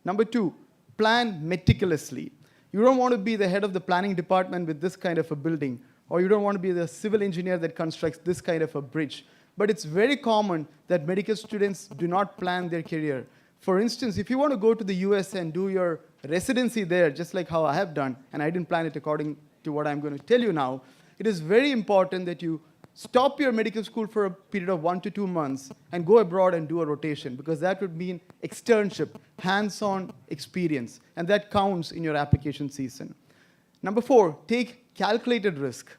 Number two, plan meticulously. You don't want to be the head of the planning department with this kind of a building, or you don't want to be the civil engineer that constructs this kind of a bridge. But it's very common that medical students do not plan their career. For instance, if you want to go to the US and do your residency there, just like how I have done, and I didn't plan it according to what I'm going to tell you now, it is very important that you stop your medical school for a period of 1 to 2 months and go abroad and do a rotation, because that would mean externship, hands-on experience, and that counts in your application season. Number four, take calculated risk.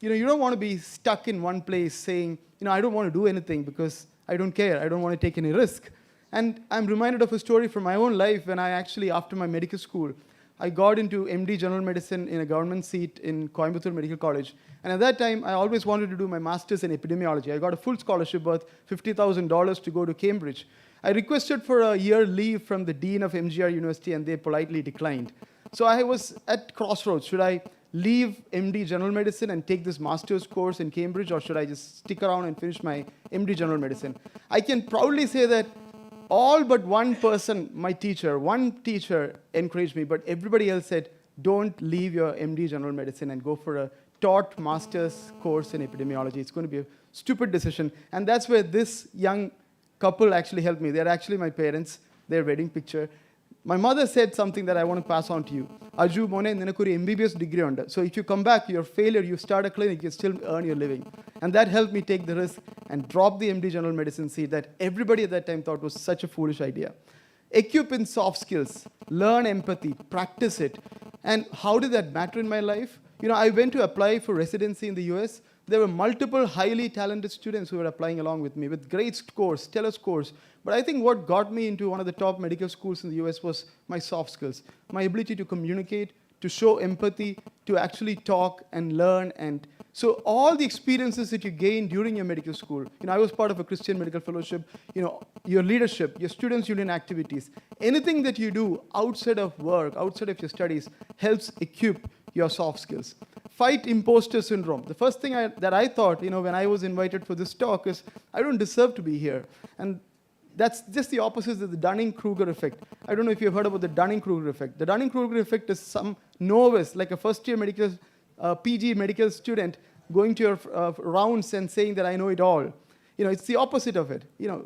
You don't want to be stuck in one place saying, I don't want to do anything because I don't care, I don't want to take any risk. And I'm reminded of a story from my own life when I actually, after my medical school, I got into MD General Medicine in a government seat in Coimbatore Medical College. And at that time, I always wanted to do my master's in epidemiology. I got a full scholarship worth $50,000 to go to Cambridge. I requested for a year leave from the dean of MGR University, and they politely declined. So I was at crossroads. Should I leave MD General Medicine and take this master's course in Cambridge, or should I just stick around and finish my MD General Medicine? I can proudly say that all but one person, one teacher encouraged me, but everybody else said, don't leave your MD General Medicine and go for a taught master's course in epidemiology. It's going to be a stupid decision. And that's where this young couple actually helped me. They're actually my parents, their wedding picture. My mother said something that I want to pass on to you. Aju, mone, ninakku oru MBBS degree undu. So if you come back, you're a failure, you start a clinic, you still earn your living. And that helped me take the risk and drop the MD General Medicine seat that everybody at that time thought was such a foolish idea. Equip in soft skills, learn empathy, practice it. And how did that matter in my life? I went to apply for residency in the US. There were multiple highly talented students who were applying along with me with great scores, stellar scores. But I think what got me into one of the top medical schools in the US was my soft skills, my ability to communicate, to show empathy, to actually talk and learn. And so all the experiences that you gain during your medical school, I was part of a Christian medical fellowship, your leadership, your students' union activities, anything that you do outside of work, outside of your studies, helps equip your soft skills. Fight imposter syndrome. The first thing that I thought, when I was invited for this talk is, I don't deserve to be here. And that's just the opposite of the Dunning-Kruger effect. I don't know if you've heard about the Dunning-Kruger effect. The Dunning-Kruger effect is some novice, like a first-year medical, PG medical student, going to your rounds and saying that I know it all. It's the opposite of it.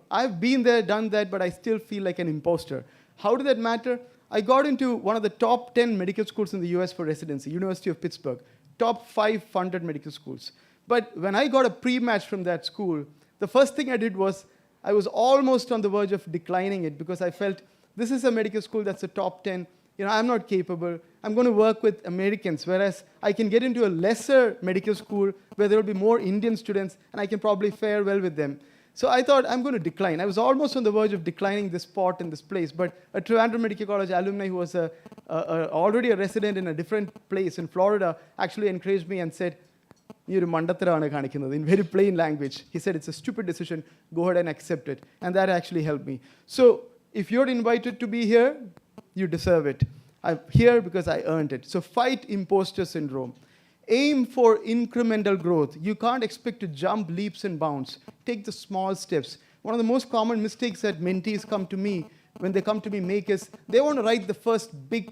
I've been there, done that, but I still feel like an imposter. How did that matter? I got into one of the top 10 medical schools in the US for residency, University of Pittsburgh, top 5 funded medical schools. But when I got a pre-match from that school, the first thing I did was, I was almost on the verge of declining it because I felt, this is a medical school that's a top 10, I'm not capable, I'm going to work with Americans, whereas I can get into a lesser medical school where there will be more Indian students and I can probably fare well with them. So I thought, I'm going to decline. I was almost on the verge of declining this spot in this place, but a Trivandrum Medical College alumni who was already a resident in a different place in Florida actually encouraged me and said, in very plain language. He said, it's a stupid decision, go ahead and accept it. And that actually helped me. So if you're invited to be here, you deserve it. I'm here because I earned it. So fight imposter syndrome. Aim for incremental growth. You can't expect to jump leaps and bounds. Take the small steps. One of the most common mistakes that mentees come to me, when they come to me make is, they want to write the first big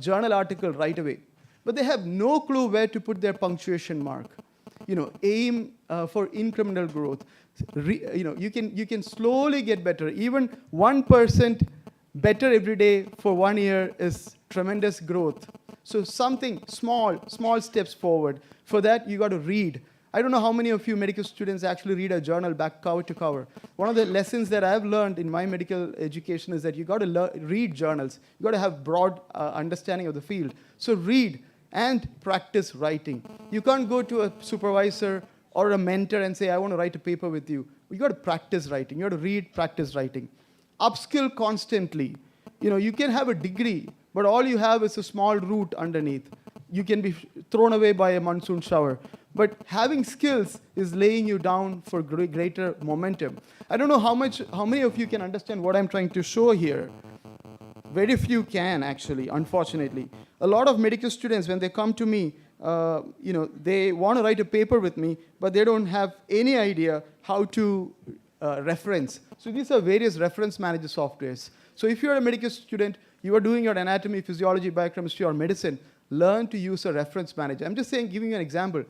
journal article right away. But they have no clue where to put their punctuation mark. Aim for incremental growth. You can slowly get better. Even 1% better every day for 1 year is tremendous growth. So something small steps forward. For that, you got to read. I don't know how many of you medical students actually read a journal back cover to cover. One of the lessons that I've learned in my medical education is that you got to read journals. You got to have broad understanding of the field. So read and practice writing. You can't go to a supervisor or a mentor and say, I want to write a paper with you. You got to practice writing. You got to read, practice writing. Upskill constantly. You can have a degree, but all you have is a small root underneath. You can be thrown away by a monsoon shower. But having skills is laying you down for greater momentum. I don't know how many of you can understand what I'm trying to show here. Very few can, actually, unfortunately. A lot of medical students, when they come to me, they want to write a paper with me, but they don't have any idea how to reference. So these are various reference manager softwares. So if you're a medical student, you are doing your anatomy, physiology, biochemistry, or medicine, learn to use a reference manager. I'm just giving you an example.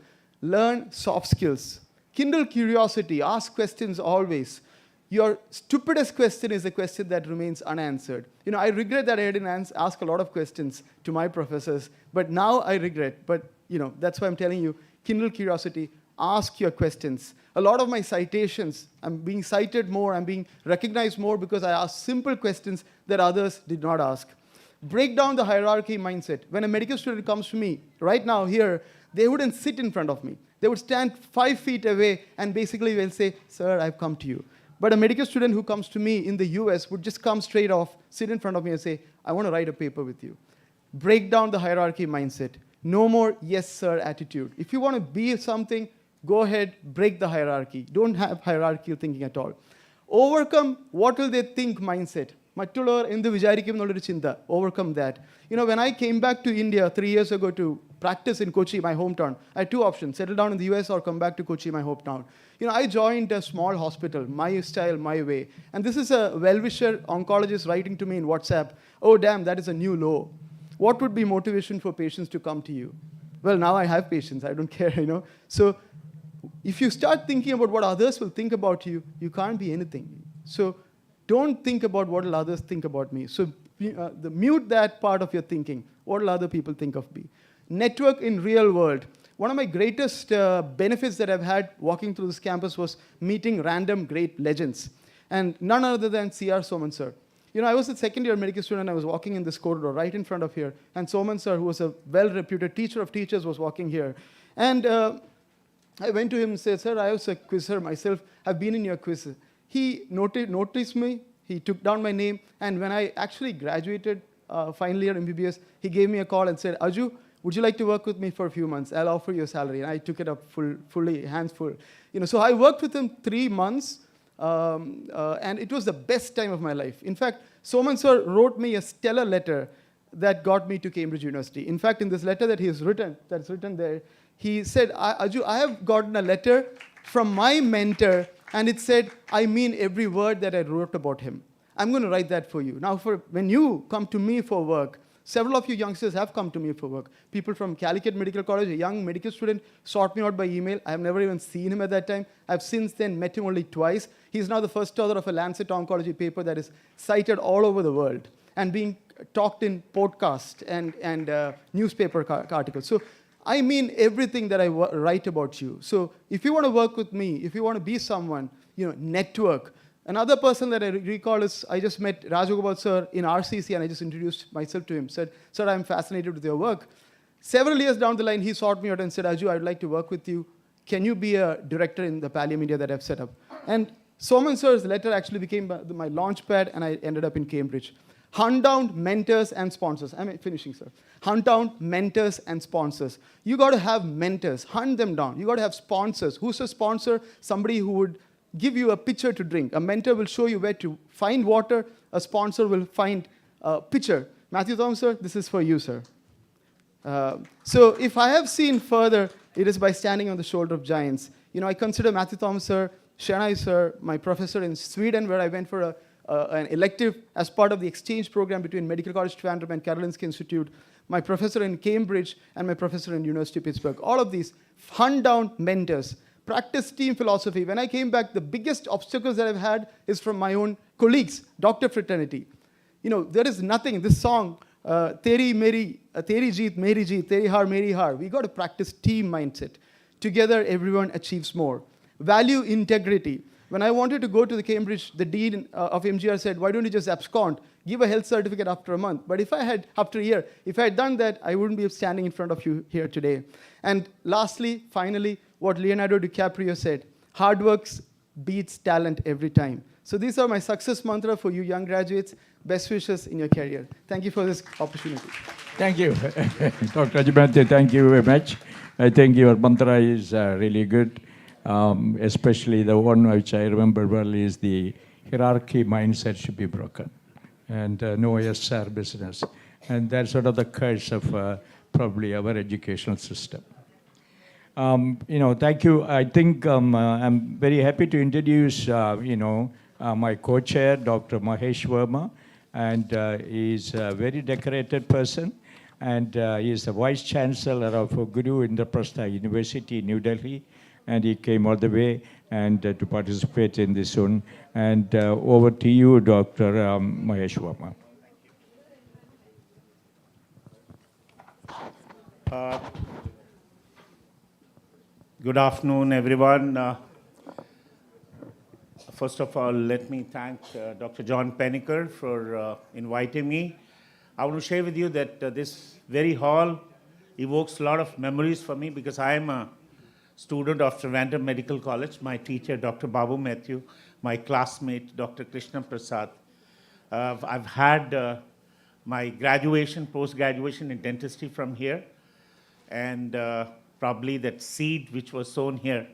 Learn soft skills. Kindle curiosity. Ask questions always. Your stupidest question is a question that remains unanswered. I regret that I didn't ask a lot of questions to my professors, but now I regret. But that's why I'm telling you, Kindle curiosity. Ask your questions. A lot of my citations, I'm being cited more, I'm being recognized more because I ask simple questions that others did not ask. Break down the hierarchy mindset. When a medical student comes to me, right now here, they wouldn't sit in front of me. They would stand 5 feet away and basically will say, sir, I've come to you. But a medical student who comes to me in the US would just come straight off, sit in front of me and say, I want to write a paper with you. Break down the hierarchy mindset. No more yes, sir attitude. If you want to be something, go ahead, break the hierarchy. Don't have hierarchical thinking at all. Overcome what will they think mindset. മറ്റുള്ളവർ എന്ത് വിചാരിക്കും എന്നുള്ളൊരു ചിന്ത. Overcome that. When I came back to India 3 years ago to practice in Kochi, my hometown, I had 2 options, settle down in the US or come back to Kochi, my hometown. I joined a small hospital, my style, my way. And this is a well-wisher oncologist writing to me in WhatsApp, oh damn, that is a new low. What would be motivation for patients to come to you? Well, now I have patients, I don't care, So if you start thinking about what others will think about you, you can't be anything. So don't think about what will others think about me. So mute that part of your thinking. What will other people think of me? Network in real world. One of my greatest benefits that I've had walking through this campus was meeting random great legends. And none other than C.R. Soman sir. I was a second-year medical student. I was walking in this corridor right in front of here. And Soman sir, who was a well-reputed teacher of teachers, was walking here. And I went to him and said, sir, I was a quizzer myself. I've been in your quiz. He noticed me. He took down my name. And when I actually graduated final year MBBS, he gave me a call and said, Aju, would you like to work with me for a few months? I'll offer you a salary. And I took it up fully, hands full. So I worked with him 3 months. And it was the best time of my life. In fact, Soman sir wrote me a stellar letter that got me to Cambridge University. In fact, in this letter that's written there, he said, Aju, I have gotten a letter from my mentor, and it said, I mean every word that I wrote about him. I'm going to write that for you. Now, when you come to me for work, several of you youngsters have come to me for work. People from Calicut Medical College, a young medical student, sought me out by email. I have never even seen him at that time. I've since then met him only twice. He's now the first author of a Lancet Oncology paper that is cited all over the world and being talked in podcasts and newspaper articles. So I mean everything that I write about you. So if you want to work with me, if you want to be someone, network. Another person that I recall is, I just met Rajagopal sir in RCC and I just introduced myself to him. Said, sir, I'm fascinated with your work. Several years down the line, he sought me out and said, Aju, I'd like to work with you. Can you be a director in the Pallium India that I've set up? And Soman sir's letter actually became my launch pad and I ended up in Cambridge. Hunt down mentors and sponsors. I'm finishing, sir. Hunt down mentors and sponsors. You got to have mentors. Hunt them down. You got to have sponsors. Who's a sponsor? Somebody who would give you a pitcher to drink. A mentor will show you where to find water. A sponsor will find a pitcher. Matthew Thomas, sir, this is for you, sir. So if I have seen further, it is by standing on the shoulder of giants. I consider Matthew Thomas, sir, Shanai, sir, my professor in Sweden, where I went for an elective as part of the exchange program between Medical College Trivandrum and Karolinska Institute, my professor in Cambridge, and my professor in University of Pittsburgh. All of these, hunt down mentors. Practice team philosophy. When I came back, the biggest obstacles that I've had is from my own colleagues, doctor fraternity. There is nothing. This song, Teri Jeet, Meri Jeet, Teri Har, Meri Har. We got to practice team mindset. Together, everyone achieves more. Value integrity. When I wanted to go to the Cambridge, the dean of MGR said, why don't you just abscond? Give a health certificate after a month. But if I had, after a year, if I had done that, I wouldn't be standing in front of you here today. And lastly, finally, what Leonardo DiCaprio said, hard work beats talent every time. So these are my success mantra for you young graduates. Best wishes in your career. Thank you for this opportunity. Thank you. Dr. Jubilee, thank you very much. I think your mantra is really good, especially the one which I remember well is the hierarchy mindset should be broken and no SR business. And that's sort of the curse of probably our educational system. Thank you. I think I'm very happy to introduce, my co-chair, Dr. Mahesh Verma, and he's a very decorated person, and he is the Vice Chancellor of Guru Indraprastha University, New Delhi, and he came all the way and to participate in this one. And over to you, Dr. Mahesh Verma. Good afternoon, everyone. First of all, let me thank Dr. John Pennicker for inviting me. I want to share with you that this very hall evokes a lot of memories for me because I am a student of Trivandrum Medical College. My teacher, Dr. Babu Matthew, my classmate, Dr. Krishna Prasad. I've had my graduation, post-graduation in dentistry from here, and probably that seed which was sown here,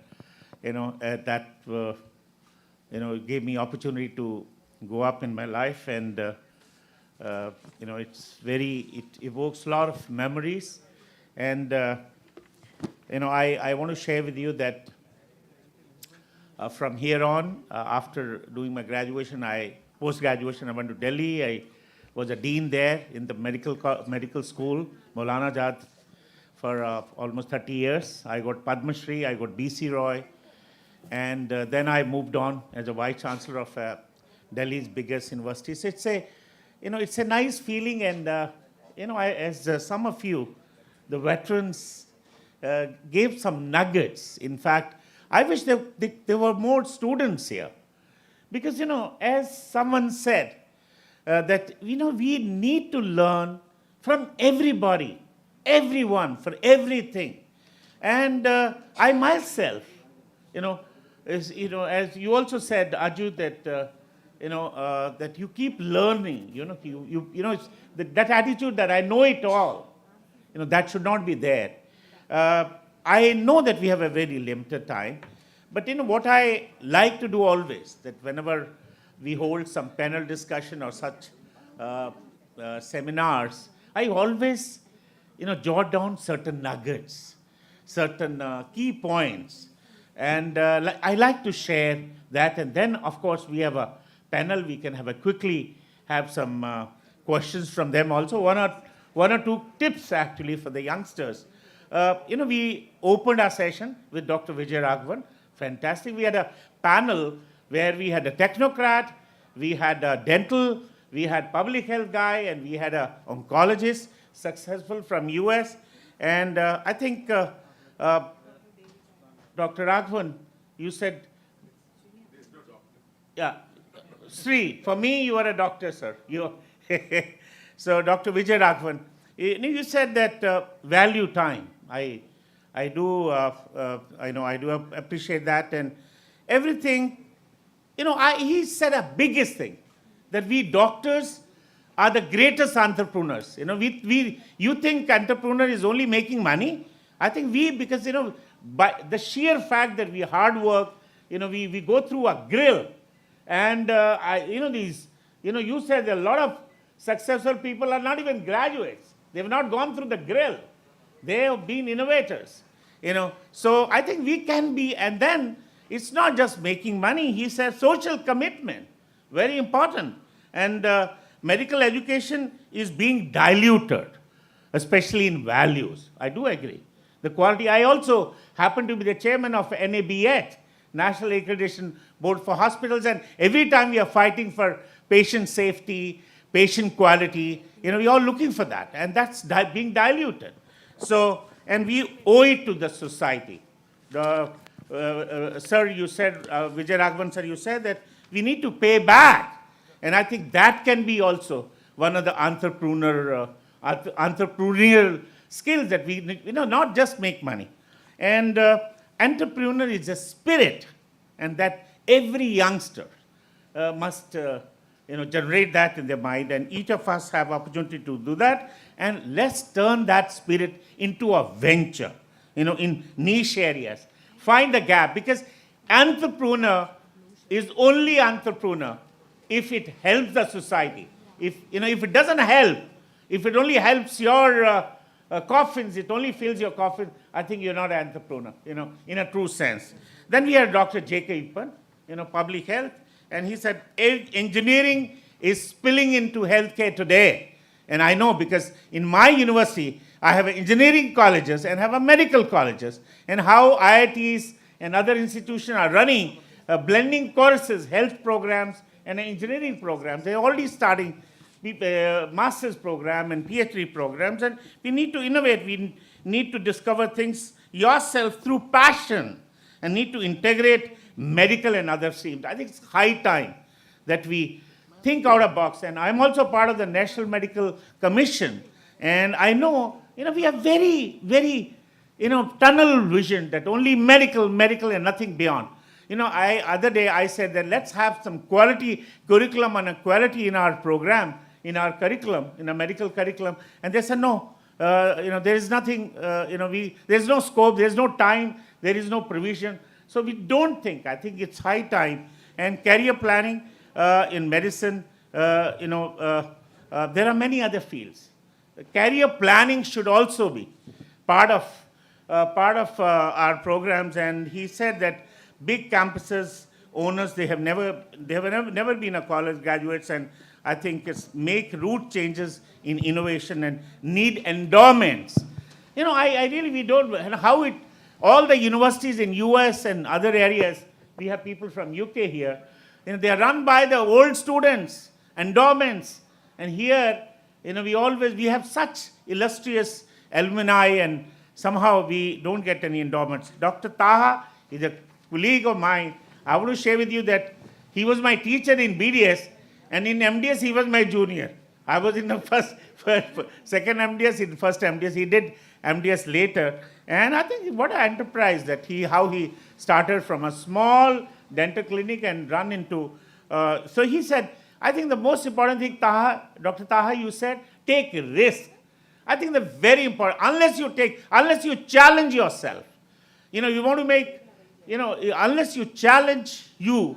gave me opportunity to go up in my life, and it evokes a lot of memories, and I want to share with you that from here on, after doing my post-graduation, I went to Delhi. I was a dean there in the medical school, Maulana Jad, for almost 30 years. I got Padma Shri, I got BC Roy, and then I moved on as a Vice Chancellor of Delhi's biggest university. So it's a nice feeling, and as some of you, the veterans, gave some nuggets. In fact, I wish there were more students here, because as someone said, that we need to learn from everybody, everyone, for everything. And I myself, as you also said, Aju, that that you keep learning. It's that attitude that I know it all. That should not be there. I know that we have a very limited time, but what I like to do always, that whenever we hold some panel discussion or such seminars, I always jot down certain nuggets, certain key points, and I like to share that. And then, of course, we have a panel. We can quickly have some questions from them also. One or two tips actually for the youngsters. We opened our session with Dr. Vijay Raghavan. Fantastic. We had a panel where we had a technocrat, we had a dental, we had public health guy, and we had an oncologist, successful from US. And I think, Dr. Raghavan, you said, yeah, Sri, for me, you are a doctor, sir. So, Dr. Vijay Raghavan, you said that value time. I do appreciate that, and everything. He said a biggest thing, that we doctors are the greatest entrepreneurs. You think entrepreneur is only making money? I think because by the sheer fact that we hard work, we go through a grill, and you said a lot of successful people are not even graduates. They have not gone through the grill. They have been innovators. So I think we can be, and then it's not just making money. He said social commitment, very important. And medical education is being diluted, especially in values. I do agree. The quality, I also happen to be the chairman of NABH, National Accreditation Board for Hospitals, and every time we are fighting for patient safety, patient quality, we are looking for that, and that's being diluted. So, and we owe it to the society Sir, you said, Vijay Raghavan sir, you said that we need to pay back. And I think that can be also one of the entrepreneurial skills that we, not just make money. And entrepreneur is a spirit, and that every youngster must generate that in their mind, and each of us have opportunity to do that. And let's turn that spirit into a venture, in niche areas. Find a gap, because entrepreneur is only entrepreneur if it helps the society. If it doesn't help, if it only helps your coffins, it only fills your coffin, I think you're not an entrepreneur, in a true sense. Then we had Dr. J.K. Ipan, public health, and he said, engineering is spilling into healthcare today. And I know, because in my university, I have engineering colleges and have a medical colleges, and how IITs and other institutions are running blending courses, health programs and engineering programs. They're already starting master's program and PhD programs, and we need to innovate. We need to discover things yourself through passion, and need to integrate medical and other streams. I think it's high time that we think out of the box. And I'm also part of the National Medical Commission, and I know, we have very, very, tunnel vision that only medical and nothing beyond. Other day I said that let's have some quality curriculum and a quality in our program, in our curriculum, in a medical curriculum. And they said, no, there is nothing, there's no scope, there's no time, there is no provision. So we don't think. I think it's high time. And career planning in medicine, there are many other fields. Career planning should also be part of our programs. And he said that big campuses, owners, they have never been a college graduates, and I think it's make root changes in innovation and need endowments. We don't, how it, all the universities in US and other areas, we have people from UK here, they are run by the old students, endowments, and here, we have such illustrious alumni, and somehow we don't get any endowments. Dr. Taha is a colleague of mine. I want to share with you that he was my teacher in BDS, and in MDS he was my junior. I was in the second MDS, in first MDS. He did MDS later. And I think what an enterprise that how he started from a small dental clinic and run into. So he said, I think the most important thing, Dr. Taha, you said, take risk. I think the very important, unless you challenge yourself, you want to make, unless you challenge you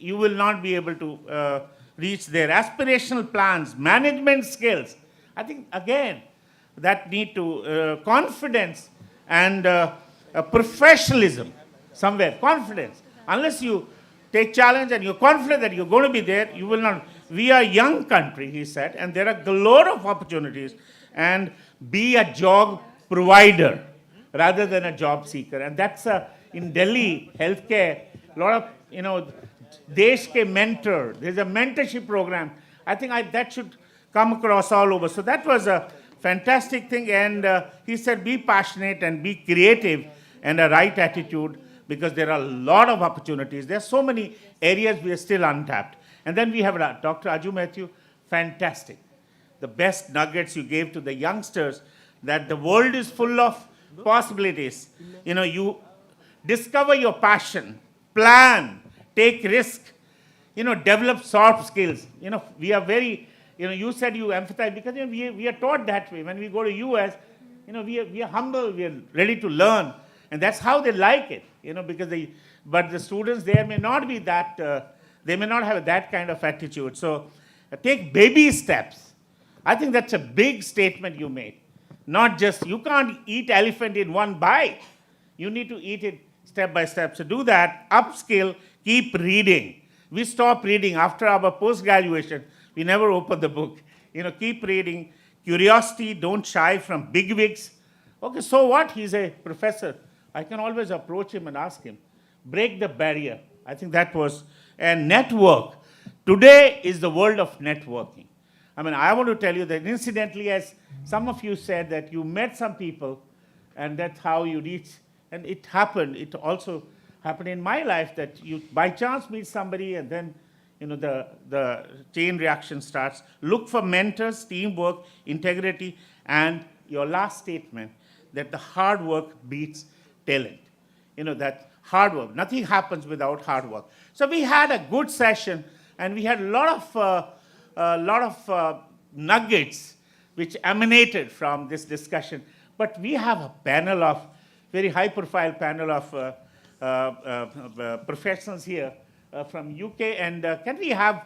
will not be able to reach there. Aspirational plans, management skills. I think, again, that need to confidence and professionalism somewhere. Confidence. Unless you take challenge and you're confident that you're going to be there, you will not. We are a young country, he said, and there are a lot of opportunities. And be a job provider rather than a job seeker. And that's in Delhi, healthcare, a lot of, Desh Ke Mentor. There's a mentorship program. I think that should come across all over. So that was a fantastic thing. And he said, be passionate and be creative and a right attitude, because there are a lot of opportunities. There are so many areas we are still untapped. And then we have Dr. Aju Matthew, fantastic. The best nuggets you gave to the youngsters, that the world is full of possibilities. You discover your passion, plan, take risk, develop soft skills. We are very, you said you empathize, because we are taught that way. When we go to US, we are humble, we are ready to learn. And that's how they like it, because but the students there may not be that, they may not have that kind of attitude. So take baby steps. I think that's a big statement you made. Not just, you can't eat elephant in one bite. You need to eat it step by step. So do that, upskill, keep reading. We stop reading after our post-graduation. We never open the book. Keep reading. Curiosity, don't shy from bigwigs. Okay, so what? He's a professor. I can always approach him and ask him. Break the barrier. I think that was, and network. Today is the world of networking. I want to tell you that incidentally, as some of you said, that you met some people, and that's how you reach And it also happened in my life that you by chance meet somebody and then the chain reaction starts. Look for mentors, teamwork, integrity, and your last statement that the hard work beats talent. That hard work, nothing happens without hard work. So we had a good session and we had a lot of nuggets which emanated from this discussion. But we have a panel of, very high profile panel of professionals here from UK, and can we have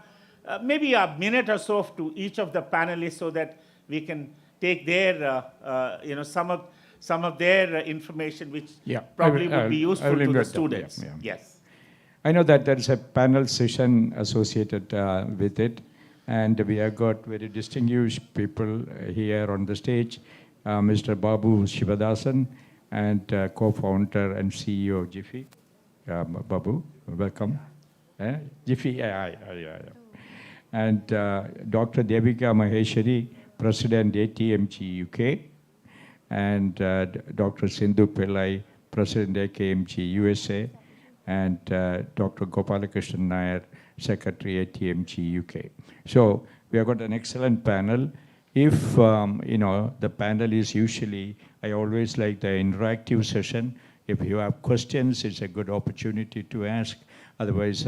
maybe a minute or so to each of the panelists so that we can take their, some of their information, which probably would be useful to the students. Yes. I know that there is a panel session associated with it, and we have got very distinguished people here on the stage. Mr. Babu Shivadasan, and co-founder and CEO of Jiffy. Babu, welcome. Jiffy, yeah. And Dr. Devika Maheshwari, President Akmg UK, and Dr. Sindhu Pillai, President Akmg USA, and Dr. Gopalakrishnan Nair, Secretary Akmg UK. So we have got an excellent panel. If, the panel is usually, I always like the interactive session. If you have questions, it's a good opportunity to ask. Otherwise,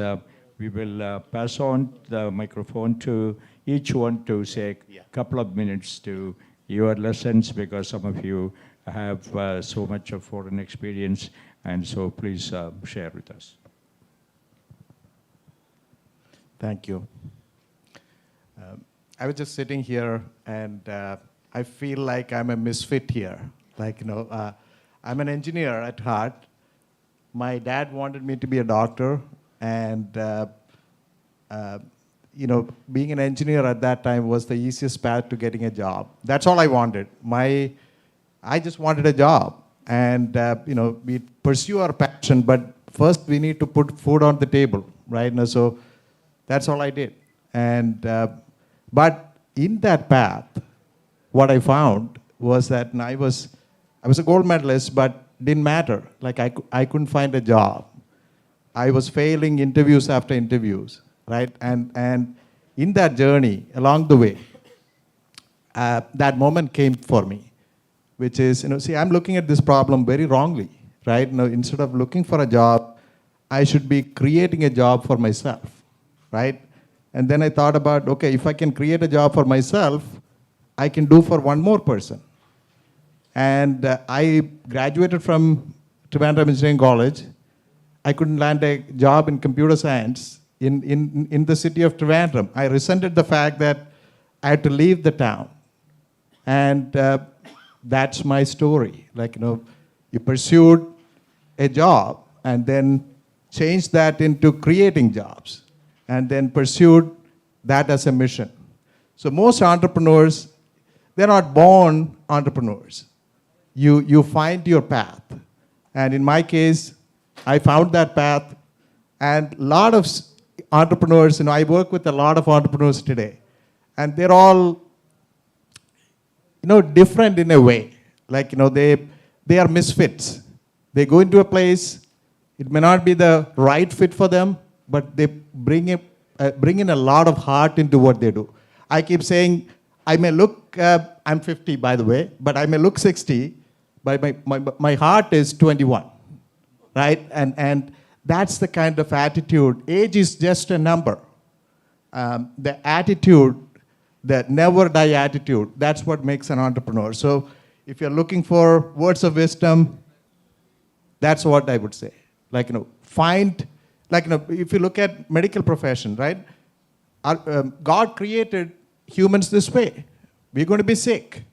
we will pass on the microphone to each one to say a couple of minutes to your lessons, because some of you have so much of foreign experience, and so please share with us. Thank you. I was just sitting here, and I feel like I'm a misfit here. I'm an engineer at heart. My dad wanted me to be a doctor, and being an engineer at that time was the easiest path to getting a job. That's all I wanted. I just wanted a job, and we pursue our passion, but first we need to put food on the table, right? So that's all I did, and. But in that path, what I found was that I was a gold medalist, but didn't matter. I couldn't find a job. I was failing interviews after interviews, right? And in that journey, along the way, that moment came for me, which is, I'm looking at this problem very wrongly, right? Instead of looking for a job, I should be creating a job for myself, right? And then I thought about, okay, if I can create a job for myself, I can do for one more person. And I graduated from Trivandrum Engineering College. I couldn't land a job in computer science in the city of Trivandrum. I resented the fact that I had to leave the town. And that's my story. You pursued a job and then changed that into creating jobs, and then pursued that as a mission. So most entrepreneurs, they're not born entrepreneurs. You find your path. And in my case, I found that path. And a lot of entrepreneurs, I work with a lot of entrepreneurs today. And they're all, different in a way. They are misfits. They go into a place, it may not be the right fit for them, but they bring in a lot of heart into what they do. I keep saying, I may look, I'm 50 by the way, but I may look 60, but my heart is 21, right? And that's the kind of attitude. Age is just a number. The attitude, the never die attitude, that's what makes an entrepreneur. So if you're looking for words of wisdom, that's what I would say. Find, if you look at medical profession, right? God created humans this way. We're going to be sick.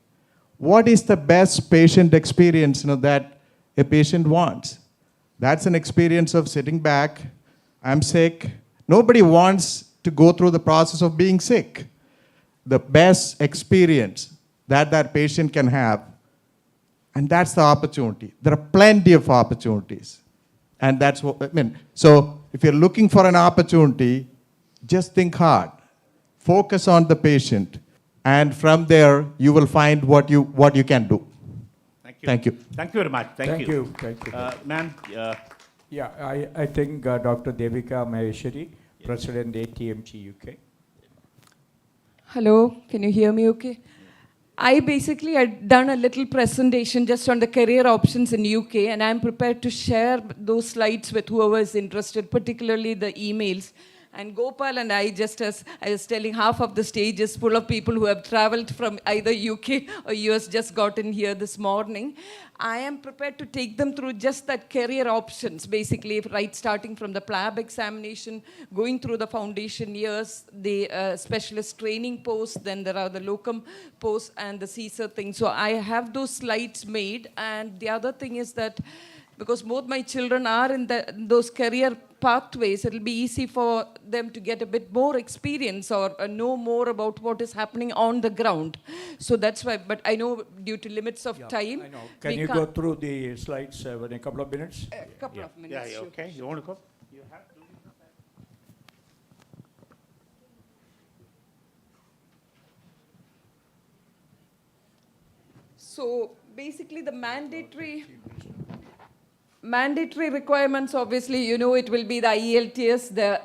What is the best patient experience that a patient wants? That's an experience of sitting back, I'm sick. Nobody wants to go through the process of being sick. The best experience that patient can have, and that's the opportunity. There are plenty of opportunities. And that's what I mean. So if you're looking for an opportunity, just think hard. Focus on the patient. And from there, you will find what you can do. Thank Thank you. Thank you very much. Thank you. Thank you. Ma'am, Yeah, I think Dr. Devika Maheshwari, President ATMG UK. Hello, can you hear me okay? I basically had done a little presentation just on the career options in UK, and I'm prepared to share those slides with whoever is interested, particularly the emails. And Gopal and I, just as I was telling, half of the stage is full of people who have traveled from either UK or US, just got in here this morning. I am prepared to take them through just that career options, basically, right starting from the PLAB examination, going through the foundation years, the specialist training posts, then there are the locum posts and the CSER thing. So I have those slides made, and the other thing is that because both my children are in those career pathways, it'll be easy for them to get a bit more experience or know more about what is happening on the ground. So that's why, but I know due to limits of time. I know. Can you go through the slides in a couple of minutes? A couple of minutes. yeah, okay. You want to go? So basically the mandatory requirements, obviously, you know, it will be the IELTS, the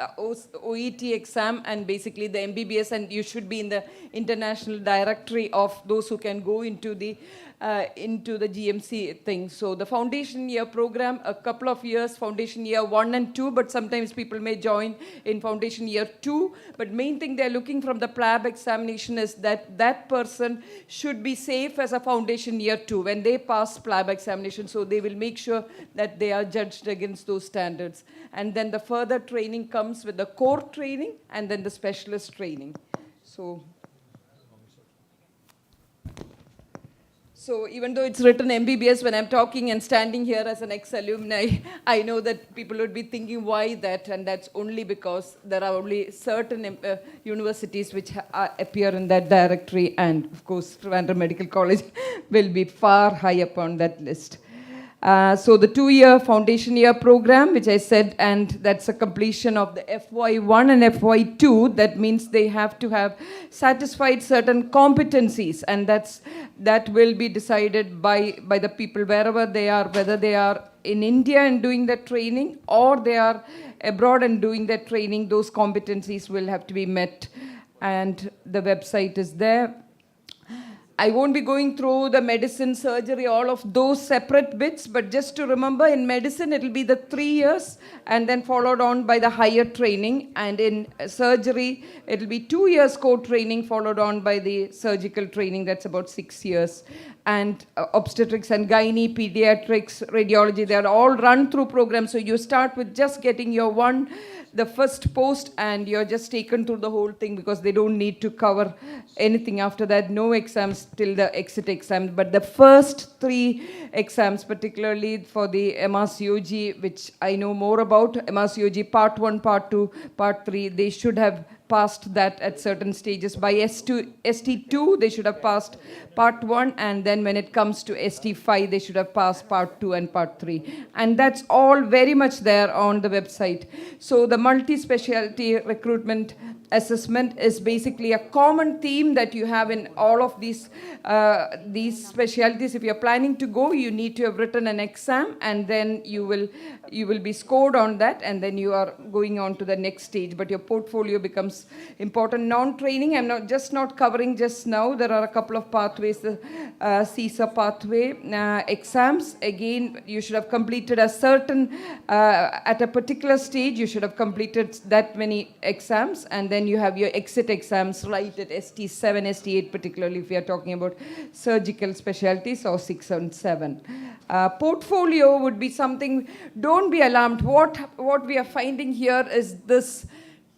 OET exam, and basically the MBBS, and you should be in the international directory of those who can go into the GMC thing. So the foundation year program, a couple of years, foundation year 1 and 2, but sometimes people may join in foundation year 2. But main thing they're looking from the PLAB examination is that that person should be safe as a foundation year 2 when they pass PLAB examination. So they will make sure that they are judged against those standards. And then the further training comes with the core training and then the specialist training. So even though it's written MBBS, when I'm talking and standing here as an ex-alumni, I know that people would be thinking, why that? And that's only because there are only certain universities which appear in that directory. And of course, Trivandrum Medical College will be far high up on that list. So the 2-year foundation year program, which I said, and that's a completion of the FY1 and FY2. That means they have to have satisfied certain competencies, and that will be decided by the people wherever they are, whether they are in India and doing the training or they are abroad and doing that training. Those competencies will have to be met, and the website is there. I won't be going through the medicine, surgery, all of those separate bits, but just to remember, in medicine, it'll be the 3 years and then followed on by the higher training. And in surgery, it'll be 2 years core training followed on by the surgical training. That's about 6 years. And obstetrics and gynae, pediatrics, radiology, they're all run through programs. So you start with just getting your the first post, and you're just taken through the whole thing because they don't need to cover anything after that. No exams till the exit exam. But the first 3 exams, particularly for the MRCOG, which I know more about, MRCOG Part 1, Part 2, Part 3, they should have passed that at certain stages. By ST2, they should have passed Part 1, and then when it comes to ST5, they should have passed Part 2 and Part 3. And that's all very much there on the website. So the multi-specialty recruitment assessment is basically a common theme that you have in all of these specialties. If you're planning to go, you need to have written an exam, and then you will be scored on that, and then you are going on to the next stage. But your portfolio becomes important. Non-training, I'm not covering just now. There are a couple of pathways. The CSER pathway exams, again, you should have completed a certain, at a particular stage, you should have completed that many exams, and then you have your exit exams right at ST7, ST8, particularly if we are talking about surgical specialties, or 6 and 7. Portfolio would be something, don't be alarmed. What we are finding here is this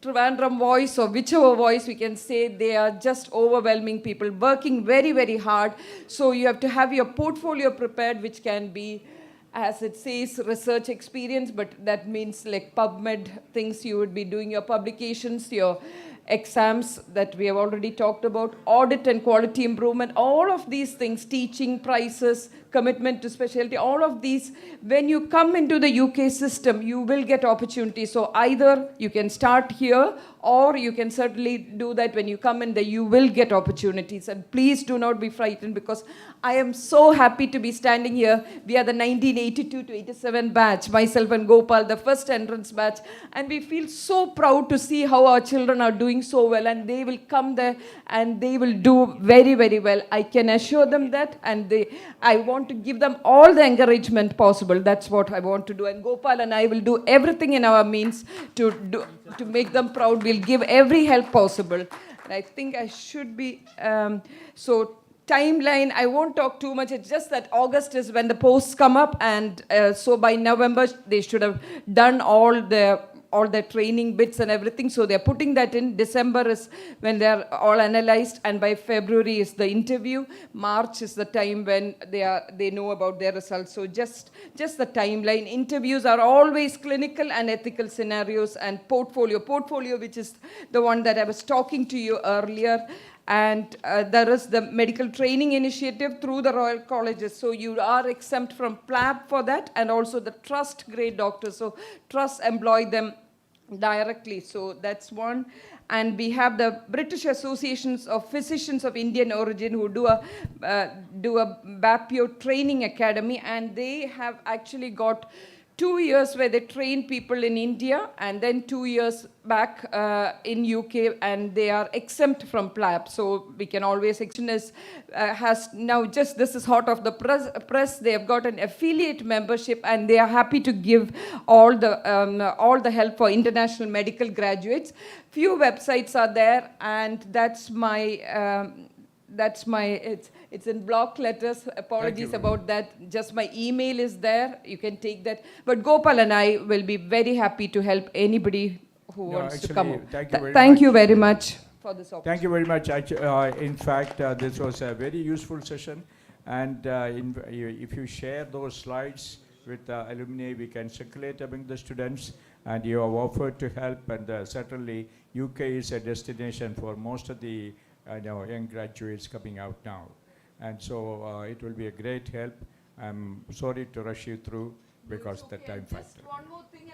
Trivandrum voice, or whichever voice we can say, they are just overwhelming people, working very, very hard. So you have to have your portfolio prepared, which can be, as it says, research experience, but that means like PubMed things. You would be doing your publications, your exams that we have already talked about, audit and quality improvement, all of these things, teaching, prices, commitment to specialty, all of these, when you come into the UK system, you will get opportunities. So either you can start here, or you can certainly do that when you come in there, you will get opportunities. And please do not be frightened, because I am so happy to be standing here. We are the 1982 to 87 batch, myself and Gopal, the first entrance batch. And we feel so proud to see how our children are doing so well, and they will come there and they will do very, very well. I can assure them that, and I want to give them all the encouragement possible. That's what I want to do. And Gopal and I will do everything in our means to make them proud. We'll give every help possible. And I think I should be, so timeline, I won't talk too much. It's just that August is when the posts come up, and so by November they should have done all the training bits and everything. So they're putting that in. December is when they're all analyzed, and by February is the interview. March is the time when they know about their results. So just the timeline. Interviews are always clinical and ethical scenarios, and portfolio, which is the one that I was talking to you earlier. And there is the medical training initiative through the Royal Colleges. So you are exempt from PLAB for that, and also the trust grade doctors. So trusts employ them directly. So that's one. And we have the British Associations of Physicians of Indian origin, who do a BAPIO training academy, and they have actually got 2 years where they train people in India, and then 2 years back in UK, and they are exempt from PLAB. So we can always, has now just, this is hot off the press, they have got an affiliate membership, and they are happy to give all the help for international medical graduates. Few websites are there, and that's my, it's in block letters. Apologies about that. Just my email is there. You can take that. But Gopal and I will be very happy to help anybody who wants to come. Thank you very much for this opportunity. Thank you very much. In fact, this was a very useful session. And if you share those slides with alumni, we can circulate among the students. And you have offered to help. And certainly, UK is a destination for most of the young graduates coming out now. And so it will be a great help. I'm sorry to rush you through because of the time factor. Just one more thing,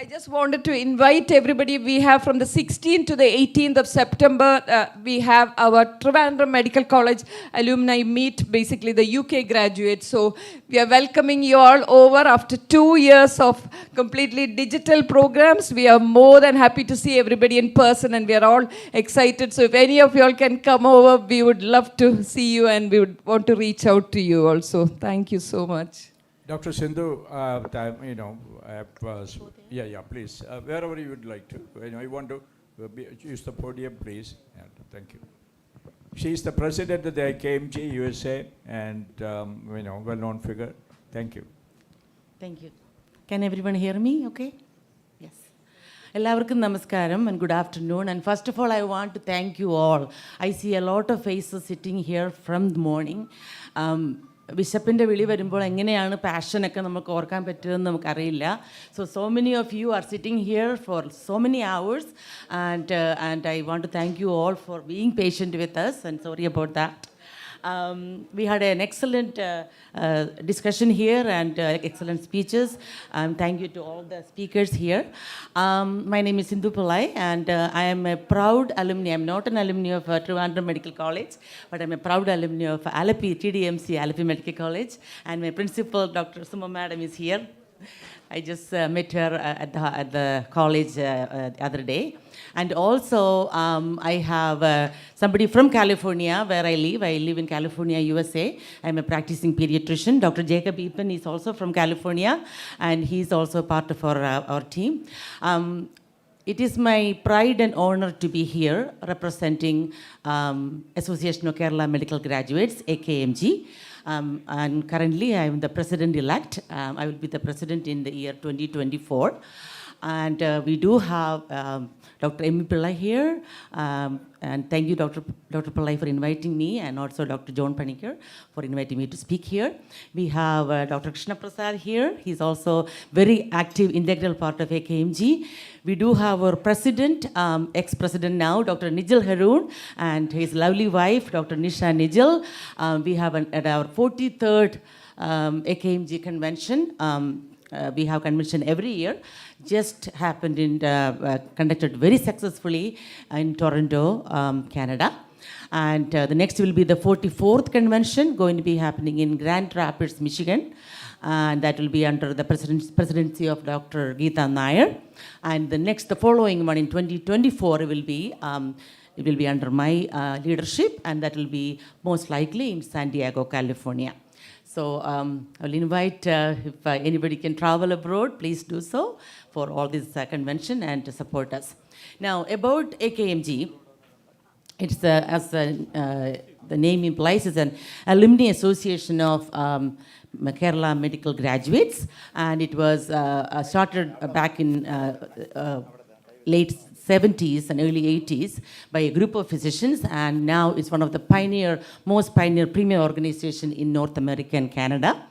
I just wanted to invite everybody. We have from the 16th to the 18th of September, we have our Trivandrum Medical College alumni meet, basically the UK graduates. So we are welcoming you all over after 2 years of completely digital programs. We are more than happy to see everybody in person, and we are all excited. So if any of you all can come over, we would love to see you, and we would want to reach out to you also. Thank you so much. Dr. Sindhu, please, wherever you would like to. You want to use the podium, please. Yeah, thank you. She is the president of the Akmg USA, and well-known figure. Thank you. Thank you. Can everyone hear me? Okay. Yes. Ellavarkkum namaskaram and good afternoon. And first of all, I want to thank you all. I see a lot of faces sitting here from the morning. ബിഷപ്പിൻ്റെ വിളി വരുമ്പോൾ എങ്ങനെയാണ് പാഷനൊക്കെ നമുക്ക് ഓർക്കാൻ പറ്റുമെന്ന് നമുക്കറിയില്ല. So many of you are sitting here for so many hours, and I want to thank you all for being patient with us, and sorry about that. We had an excellent discussion here and excellent speeches. Thank you to all the speakers here. My name is Sindhu Pillai, and I am a proud alumni. I'm not an alumni of Trivandrum Medical College, but I'm a proud alumni of TDMC Alapi Medical College. And my principal, Dr. Suma Madam, is here. I just met her at the college the other day. And also, I have somebody from California, where I live. I live in California, USA. I'm a practicing pediatrician. Dr. Jacob Epen is also from California, and he's also part of our team. It is my pride and honor to be here representing Association of Kerala Medical Graduates, AKMG. And currently, I am the president-elect. I will be the president in the year 2024. And we do have Dr. M. Pillai here. And thank you, Dr. Pillai, for inviting me, and also Dr. John Panikar for inviting me to speak here. We have Dr. Krishna Prasad here. He's also very active, integral part of Akmg. We do have our president, ex-president now, Dr. Nijal Haroon, and his lovely wife, Dr. Nisha Nijal. We have at our 43rd Akmg convention. We have convention every year. Just happened in, conducted very successfully in Toronto, Canada. And the next will be the 44th convention, going to be happening in Grand Rapids, Michigan. And that will be under the presidency of Dr. Geeta Nair. And the following one in 2024 will be, it will be under my leadership, and that will be most likely in San Diego, California. So I'll invite, if anybody can travel abroad, please do so for all this convention and to support us. Now, about Akmg, it's, as the name implies, it's an alumni association of Kerala medical graduates, and it was started back in late 70s and early 80s by a group of physicians, and now it's one of the most pioneer premier organization in North America and Canada.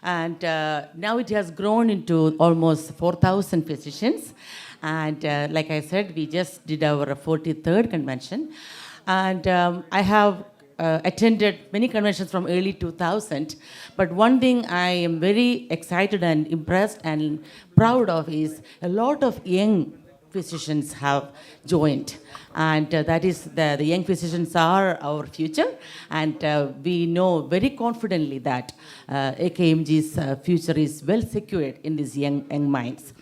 And now it has grown into almost 4,000 physicians. And like I said, we just did our 43rd convention. And I have attended many conventions from early 2000, but one thing I am very excited and impressed and proud of is a lot of young physicians have joined, and that is the young physicians are our future, and we know very confidently that Akmg's future is well secured in these young minds.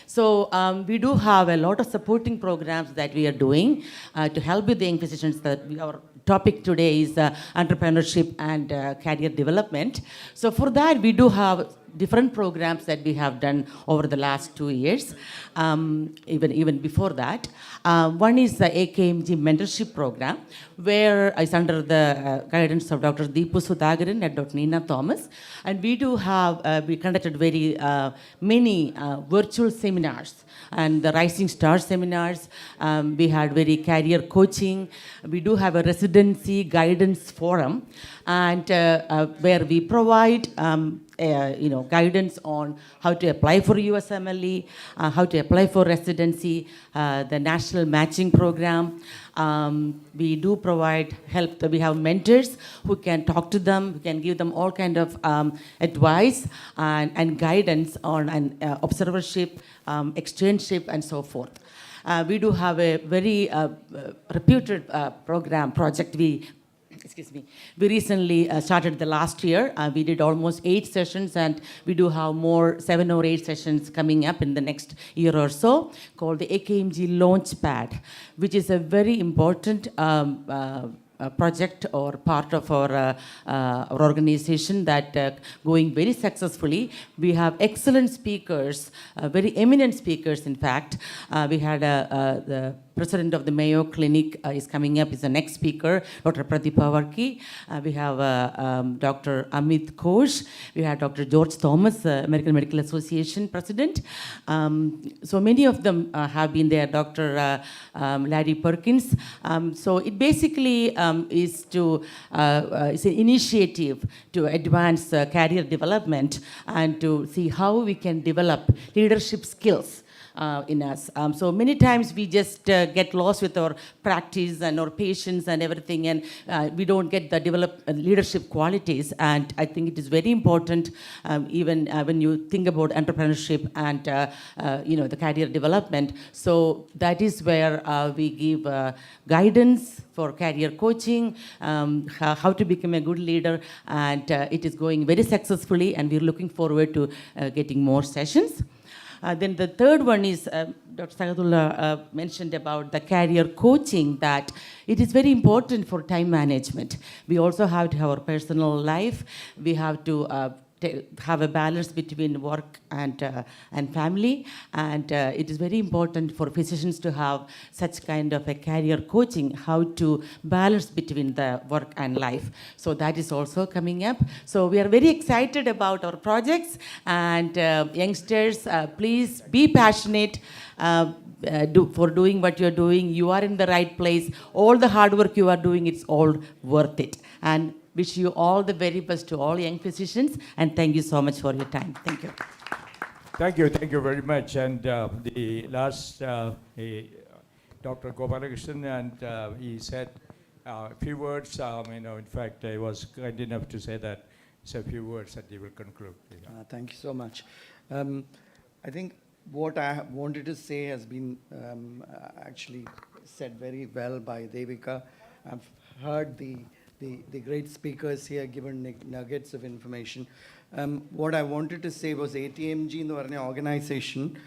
So we do have a lot of supporting programs that we are doing to help with the young physicians. Our topic today is entrepreneurship and career development. So for that, we do have different programs that we have done over the last 2 years, even before that. One is the Akmg Mentorship Program, where it's under the guidance of Dr. Deepu Sudhakaran and Dr. Nina Thomas. And we do have, we conducted very many virtual seminars and the Rising Star seminars. We had very career coaching. We do have a residency guidance forum, and where we provide guidance on how to apply for USMLE, how to apply for residency, the national matching program. We do provide help. We have mentors who can talk to them, who can give them all kind of advice and guidance on observership, exchangeship, and so forth. We do have a very reputed project. We recently started the last year. We did almost 8 sessions, and we do have more 7 or 8 sessions coming up in the next year or so, called the Akmg Launchpad, which is a very important project or part of our organization that going very successfully. We have excellent speakers, very eminent speakers, in fact. We had the president of the Mayo Clinic is coming up, is the next speaker, Dr. Pratibha Varki. We have Dr. Amit Ghosh. We have Dr. George Thomas, American Medical Association president. So many of them have been there, Dr. Larry Perkins. So it basically is it's an initiative to advance career development and to see how we can develop leadership skills in us. So many times we just get lost with our practice and our patients and everything, and we don't get the developed leadership qualities. And I think it is very important, even when you think about entrepreneurship and the career development. So that is where we give guidance for career coaching, how to become a good leader, and it is going very successfully, and we're looking forward to getting more sessions. Then the third one is, Dr. Sagadullah mentioned about the career coaching, that it is very important for time management. We also have to have our personal life. We have to have a balance between work and family. And it is very important for physicians to have such kind of a career coaching, how to balance between the work and life. So that is also coming up. So we are very excited about our projects. And youngsters, please be passionate. For doing what you're doing, you are in the right place. All the hard work you are doing, it's all worth it. And wish you all the very best to all young physicians, and thank you so much for your time. Thank you. Thank you very much. And the last, Dr. Gopalakrishnan, and he said a few words. In fact, I was kind enough to say that it's a few words that he will conclude. Thank you so much. I think what I wanted to say has been actually said very well by Devika. I've heard the great speakers here given nuggets of information. What I wanted to say was ATMG in the organization,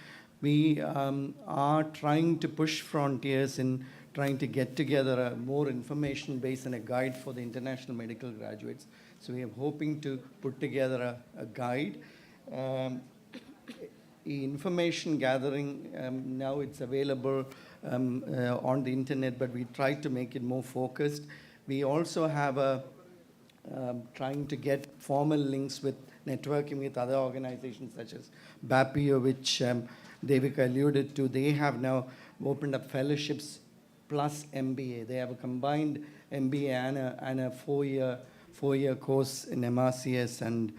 we are trying to push frontiers in trying to get together a more information base and a guide for the international medical graduates. So we are hoping to put together a guide. Information gathering, now it's available on the internet, but we try to make it more focused. We also have trying to get formal links with networking with other organizations such as BAPIO, which Devika alluded to. They have now opened up fellowships plus MBA. They have a combined MBA and a four-year course in MRCS, and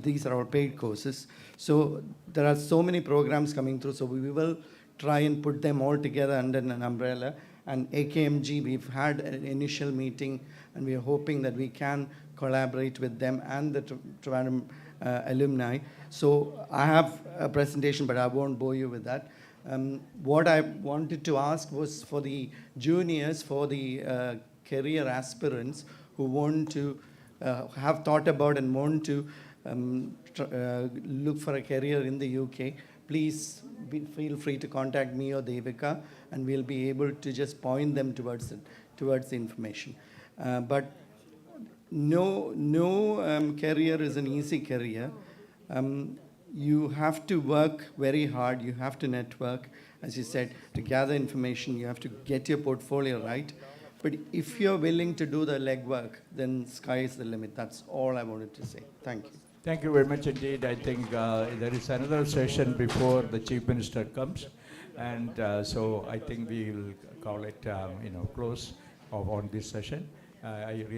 these are our paid courses. So there are so many programs coming through, so we will try and put them all together under an umbrella. And Akmg, we've had an initial meeting, and we are hoping that we can collaborate with them and the Trivandrum alumni. So I have a presentation, but I won't bore you with that. What I wanted to ask was for the juniors, for the career aspirants who want to have thought about and want to look for a career in the UK, please feel free to contact me or Devika, and we'll be able to just point them towards the information. But no career is an easy career. You have to work very hard. You have to network, as you said, to gather information. You have to get your portfolio right. But if you're willing to do the legwork, then sky is the limit. That's all I wanted to say. Thank you. Thank you very much indeed. I think there is another session before the Chief Minister comes. And so I think we will call it, close on this session. I really